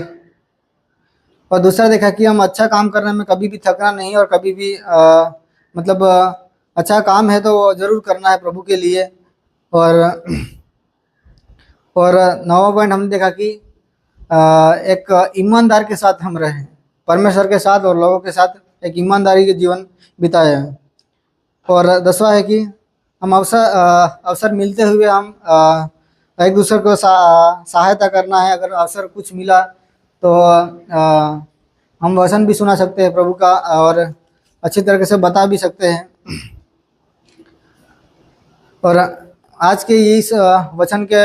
दूसरा देखा कि हम अच्छा काम करने में कभी भी थकना नहीं, और कभी भी मतलब अच्छा काम है तो वो जरूर करना है प्रभु के लिए। और नौवां पॉइंट हमने देखा कि एक ईमानदार के साथ हम रहें, परमेश्वर के साथ और लोगों के साथ एक ईमानदारी के जीवन बिताए। और 10वां है कि हम अवसर मिलते हुए हम एक दूसरे को सहायता करना है। अगर अवसर कुछ मिला तो हम वचन भी सुना सकते हैं प्रभु का और अच्छी तरीके से बता भी सकते हैं। और आज के इस वचन के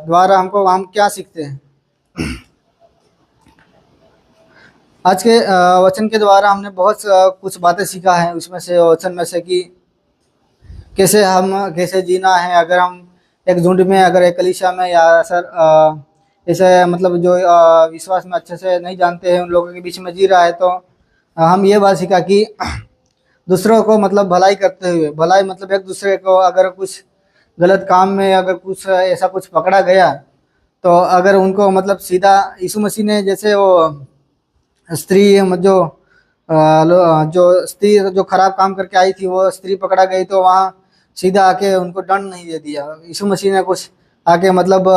द्वारा हम क्या सीखते हैं? आज के वचन के द्वारा हमने बहुत कुछ बातें सीखा है। उसमें से वचन में से कि कैसे जीना है। अगर हम एक झुंड में, अगर एक कलीसिया में या सर ऐसे मतलब जो विश्वास में अच्छे से नहीं जानते हैं उन लोगों के बीच में जी रहा है, तो हम ये बात सीखा कि दूसरों को मतलब भलाई करते हुए, भलाई मतलब एक दूसरे को अगर कुछ गलत काम में अगर कुछ ऐसा कुछ पकड़ा गया तो अगर उनको मतलब सीधा यीशु मसीह ने जैसे वो स्त्री जो स्त्री जो खराब काम करके आई थी वो स्त्री पकड़ा गई तो वहाँ सीधा आके उनको दंड नहीं दे दिया। यीशु मसीह ने कुछ आके मतलब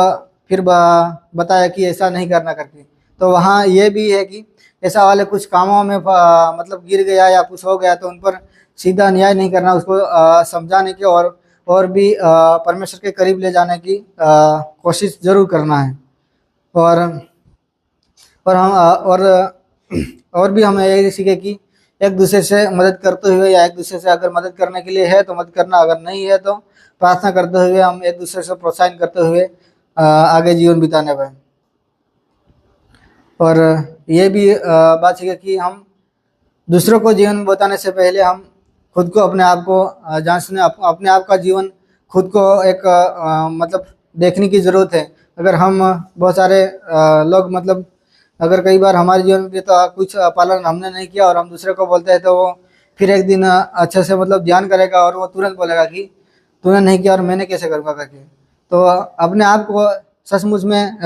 फिर बताया कि ऐसा नहीं करना करके। तो वहाँ ये भी है कि ऐसा वाले कुछ कामों में मतलब गिर गया या कुछ हो गया तो उन पर सीधा न्याय नहीं करना, उसको समझाने की और भी परमेश्वर के करीब ले जाने की कोशिश जरूर करना है। और हम और भी हमें यही सीखे कि एक दूसरे से मदद करते हुए या एक दूसरे से अगर मदद करने के लिए है तो मदद करना, अगर नहीं है तो प्रार्थना करते हुए हम एक दूसरे से प्रोत्साहन करते हुए आगे जीवन बिताने पाए। और ये भी बात सीखे कि हम दूसरों को जीवन बताने से पहले हम खुद को अपने आप को जांचने, अपने आप का जीवन खुद को एक मतलब देखने की ज़रूरत है। अगर हम बहुत सारे लोग मतलब अगर कई बार हमारे जीवन में तो कुछ पालन हमने नहीं किया और हम दूसरे को बोलते हैं तो वो फिर एक दिन अच्छे से मतलब ध्यान करेगा और वो तुरंत बोलेगा कि तूने नहीं किया और मैंने कैसे करूँगा करके। तो अपने आप को सचमुच में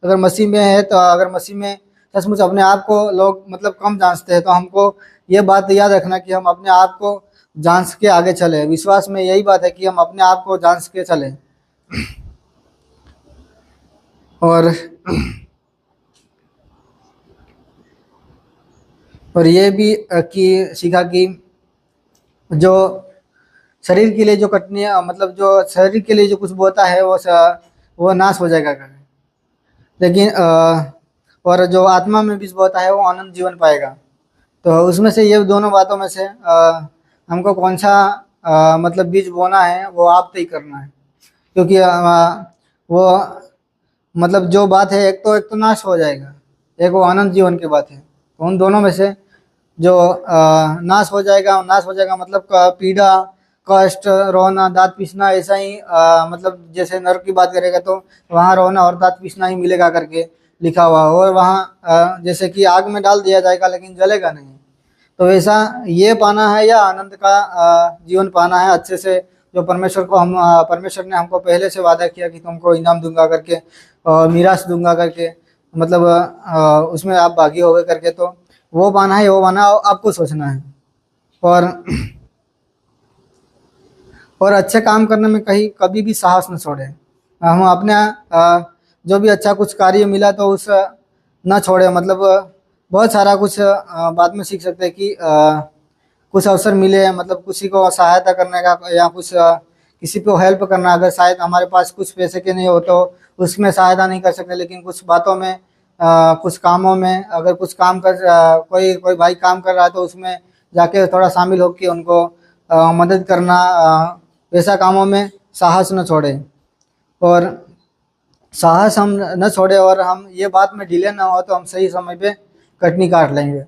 अगर मसीह में है तो अगर मसीह में सचमुच अपने आप को लोग मतलब कम जांचते हैं तो हमको ये बात याद रखना कि हम अपने आप को जांच के आगे चले। विश्वास में यही बात है कि हम अपने आप को जांच के चले। और ये भी कि सीखा कि जो शरीर के लिए जो कटनियाँ मतलब जो शरीर के लिए जो कुछ बोता है वो नाश हो जाएगा कर, लेकिन और जो आत्मा में बीज बोता है वो आनंद जीवन पाएगा। तो उसमें से ये दोनों बातों में से हमको कौन सा मतलब बीज बोना है वो आप तय करना है। क्योंकि वो मतलब जो बात है, एक तो नाश हो जाएगा, एक वो अनंत जीवन की बात है। तो उन दोनों में से जो नाश हो जाएगा मतलब पीड़ा, कष्ट, रोना, दांत पीसना, ऐसा ही मतलब जैसे नरक की बात करेगा तो वहाँ रोना और दांत पीसना ही मिलेगा करके लिखा हुआ, और वहाँ जैसे कि आग में डाल दिया जाएगा लेकिन जलेगा नहीं। तो वैसा ये पाना है या आनंद का जीवन पाना है अच्छे से, जो परमेश्वर ने हमको पहले से वादा किया कि तुमको इनाम दूंगा करके और मीरास दूंगा करके, मतलब उसमें आप भागी होगे करके, तो वो पाना है, वो पाना आपको सोचना है। और अच्छे काम करने में कहीं कभी भी साहस न छोड़े। हम अपने जो भी अच्छा कुछ कार्य मिला तो उस न छोड़े, मतलब बहुत सारा कुछ बाद में सीख सकते हैं कि कुछ अवसर मिले, मतलब किसी को सहायता करने का या कुछ किसी को हेल्प करना, अगर शायद हमारे पास कुछ पैसे के नहीं हो तो उसमें सहायता नहीं कर सकते, लेकिन कुछ बातों में कुछ कामों में अगर कुछ काम कर कोई कोई भाई काम कर रहा है तो उसमें जाके थोड़ा शामिल होकर उनको मदद करना, वैसा कामों में साहस न छोड़े। और साहस हम न छोड़े और हम ये बात में ढीले ना हो तो हम सही समय पे कटनी काट लेंगे।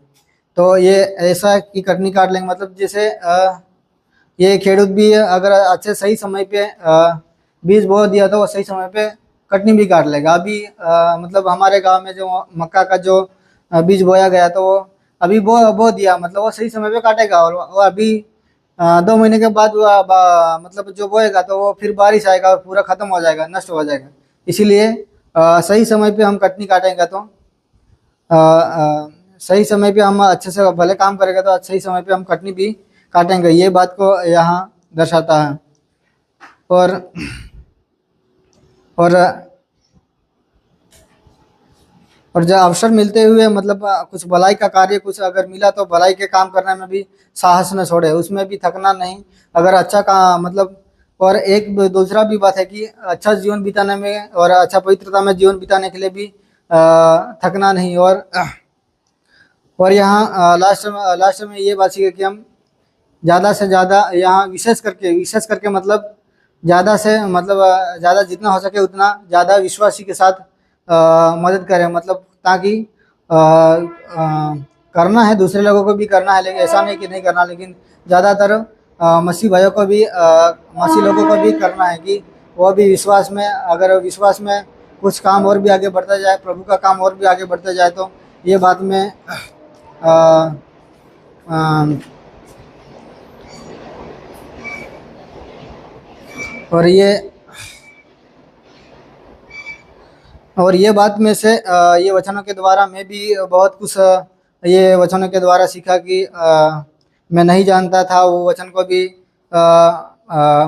तो ये ऐसा कि कटनी काट लेंगे मतलब जैसे ये खेडूत भी अगर अच्छे सही समय पे बीज बो दिया तो वो सही समय पे कटनी भी काट लेगा। अभी मतलब हमारे गांव में जो मक्का का जो बीज बोया गया तो वो अभी बो दिया, मतलब वो सही समय पे काटेगा, और वो अभी 2 महीने के बाद वो मतलब जो बोएगा तो वो फिर बारिश आएगा और पूरा खत्म हो जाएगा, नष्ट हो जाएगा। इसीलिए सही समय पे हम कटनी काटेंगे तो सही समय पे हम अच्छे से भले काम करेंगे तो सही समय पे हम कटनी भी काटेंगे, ये बात को यहाँ दर्शाता है। और और और जब अवसर मिलते हुए मतलब कुछ भलाई का कार्य कुछ अगर मिला तो भलाई के काम करने में भी साहस न छोड़े, उसमें भी थकना नहीं। अगर अच्छा का मतलब, और एक दूसरा भी बात है कि अच्छा जीवन बिताने में और अच्छा पवित्रता में जीवन बिताने के लिए भी थकना नहीं। और यहाँ लास्ट में ये बात है कि हम ज़्यादा से ज़्यादा यहाँ विशेष करके मतलब ज़्यादा से मतलब ज़्यादा जितना हो सके उतना ज़्यादा विश्वासी के साथ मदद करें, मतलब ताकि करना है दूसरे लोगों को भी करना है, लेकिन ऐसा नहीं कि नहीं करना, लेकिन ज़्यादातर मसीह भाइयों को भी मसीह लोगों को भी करना है कि वो भी विश्वास में, अगर विश्वास में कुछ काम और भी आगे बढ़ता जाए, प्रभु का काम और भी आगे बढ़ता जाए, तो ये बात में अ, अ, और ये बात में से ये वचनों के द्वारा मैं भी बहुत कुछ ये वचनों के द्वारा सीखा कि मैं नहीं जानता था वो वचन को भी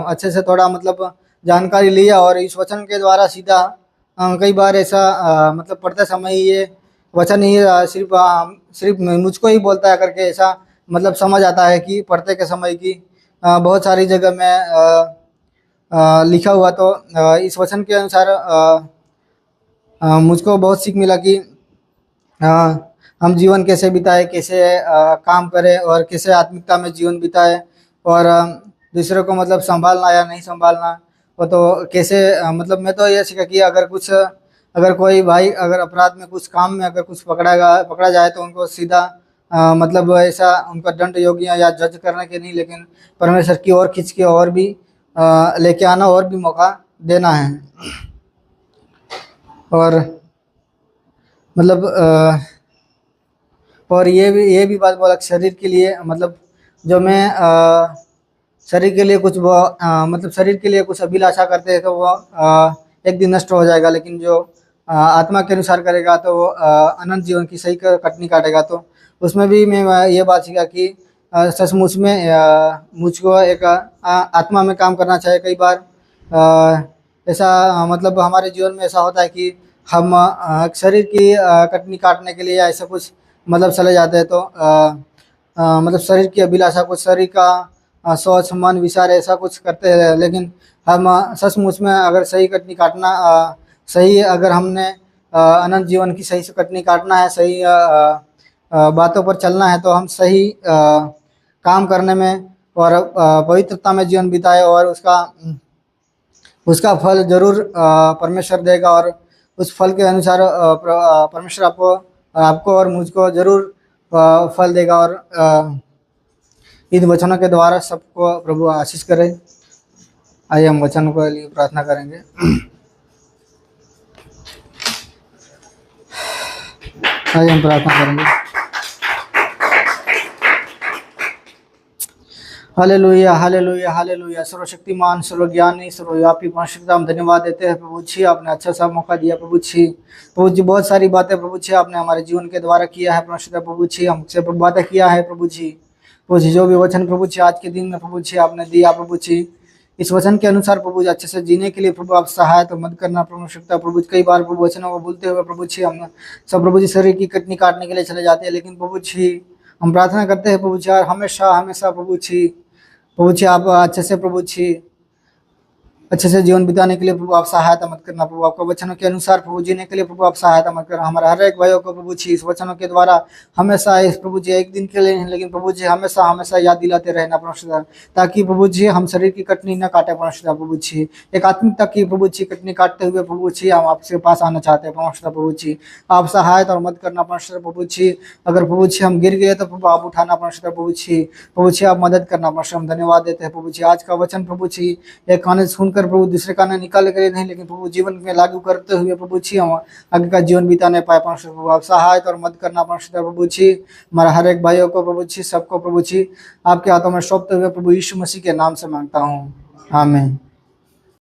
अच्छे से थोड़ा मतलब जानकारी लिया, और इस वचन के द्वारा सीधा कई बार ऐसा मतलब पढ़ते समय ये वचन ही सिर्फ मुझको ही बोलता है करके ऐसा मतलब समझ आता है कि पढ़ते के समय की बहुत सारी जगह में लिखा हुआ। तो इस वचन के अनुसार मुझको बहुत सीख मिला कि हम जीवन कैसे बिताए, कैसे काम करें और कैसे आत्मिकता में जीवन बिताए, और दूसरों को मतलब संभालना या नहीं संभालना, वो तो कैसे मतलब मैं तो ये सीखा कि अगर कोई भाई अगर अपराध में कुछ काम में अगर कुछ पकड़ा जाए तो उनको सीधा मतलब ऐसा उनका दंड योग्य या जज करने के नहीं, लेकिन परमेश्वर की ओर खींच के और भी लेके आना और भी मौका देना है। और मतलब और ये भी बात बोला कि शरीर के लिए मतलब जो मैं शरीर के लिए मतलब शरीर के लिए कुछ अभिलाषा करते हैं तो वो एक दिन नष्ट हो जाएगा, लेकिन जो आत्मा के अनुसार करेगा तो वो अनंत जीवन की सही कटनी काटेगा। तो उसमें भी मैं ये बात सीखा कि सचमुच में मुझको एक आत्मा में काम करना चाहिए। कई बार ऐसा मतलब हमारे जीवन में ऐसा होता है कि हम शरीर की कटनी काटने के लिए या ऐसा कुछ मतलब चले जाते हैं, तो मतलब शरीर की अभिलाषा कुछ शरीर का सोच मन विचार ऐसा कुछ करते हैं, लेकिन हम सचमुच में अगर सही कटनी काटना सही अगर हमने अनंत जीवन की सही से कटनी काटना है, सही बातों पर चलना है, तो हम सही काम करने में और पवित्रता में जीवन बिताए और उसका उसका फल जरूर परमेश्वर देगा, और उस फल के अनुसार परमेश्वर आपको और मुझको जरूर फल देगा। और इन वचनों के द्वारा सबको प्रभु आशीष करे। आइए हम वचन के लिए प्रार्थना करेंगे। आइए हम प्रार्थना करेंगे। Hallelujah, hallelujah, hallelujah. सर्वशक्तिमान, सर्वज्ञानी, सर्वव्यापी, परमेश्वर हम धन्यवाद देते हैं प्रभु जी, आपने अच्छा सा मौका दिया प्रभु जी। प्रभु जी बहुत सारी बातें प्रभु जी आपने हमारे जीवन के द्वारा किया है परमेश्वर प्रभु जी, हमसे बातें किया है प्रभु जी। प्रभु जी जो भी वचन प्रभु जी आज के दिन में प्रभु जी आपने दिया प्रभु जी, इस वचन के अनुसार प्रभु जी अच्छे से जीने के लिए प्रभु आप सहायता मत करना परमेश्वर प्रभु जी। कई बार प्रभु वचनों को बोलते हुए प्रभु जी हम सब प्रभु जी शरीर की कटनी काटने के लिए चले जाते हैं, लेकिन प्रभु जी हम प्रार्थना करते हैं प्रभु जी यार हमेशा हमेशा प्रभु जी आप अच्छे से प्रभु जी अच्छे से जीवन बिताने के लिए प्रभु आप सहायता मत करना प्रभु। आपका वचनों के अनुसार प्रभु जीने के लिए प्रभु आप सहायता मत करना। हमारे हर एक भाइयों को प्रभु जी इस वचनों के द्वारा हमेशा इस प्रभु जी एक दिन के लिए नहीं, लेकिन प्रभु जी हमेशा हमेशा याद दिलाते रहना परमेश्वर, ताकि प्रभु जी हम शरीर की कटनी न काटे परमेश्वर प्रभु जी। एक आत्मिकता की प्रभु जी कटनी काटते हुए प्रभु जी हम आपके पास आना चाहते हैं परमेश्वर प्रभु जी। आप सहायता और मत करना परमेश्वर प्रभु जी। अगर प्रभु जी हम गिर गए तो प्रभु आप उठाना परमेश्वर प्रभु जी। प्रभु जी आप मदद करना परमेश्वर, हम धन्यवाद देते हैं प्रभु जी। आज का वचन प्रभु जी एक कान सुनकर प्रभु दूसरे कान निकाल कर नहीं, लेकिन प्रभु जीवन में लागू करते हुए प्रभु जी हम आगे का जीवन बिताने पाए परमेश्वर प्रभु। आप सहायता और मदद करना परमेश्वर प्रभु जी। हमारा हर एक भाइयों को प्रभु जी सबको प्रभु जी आपके हाथों में सौंपते हुए प्रभु यीशु मसीह के नाम से मांगता हूँ, आमीन।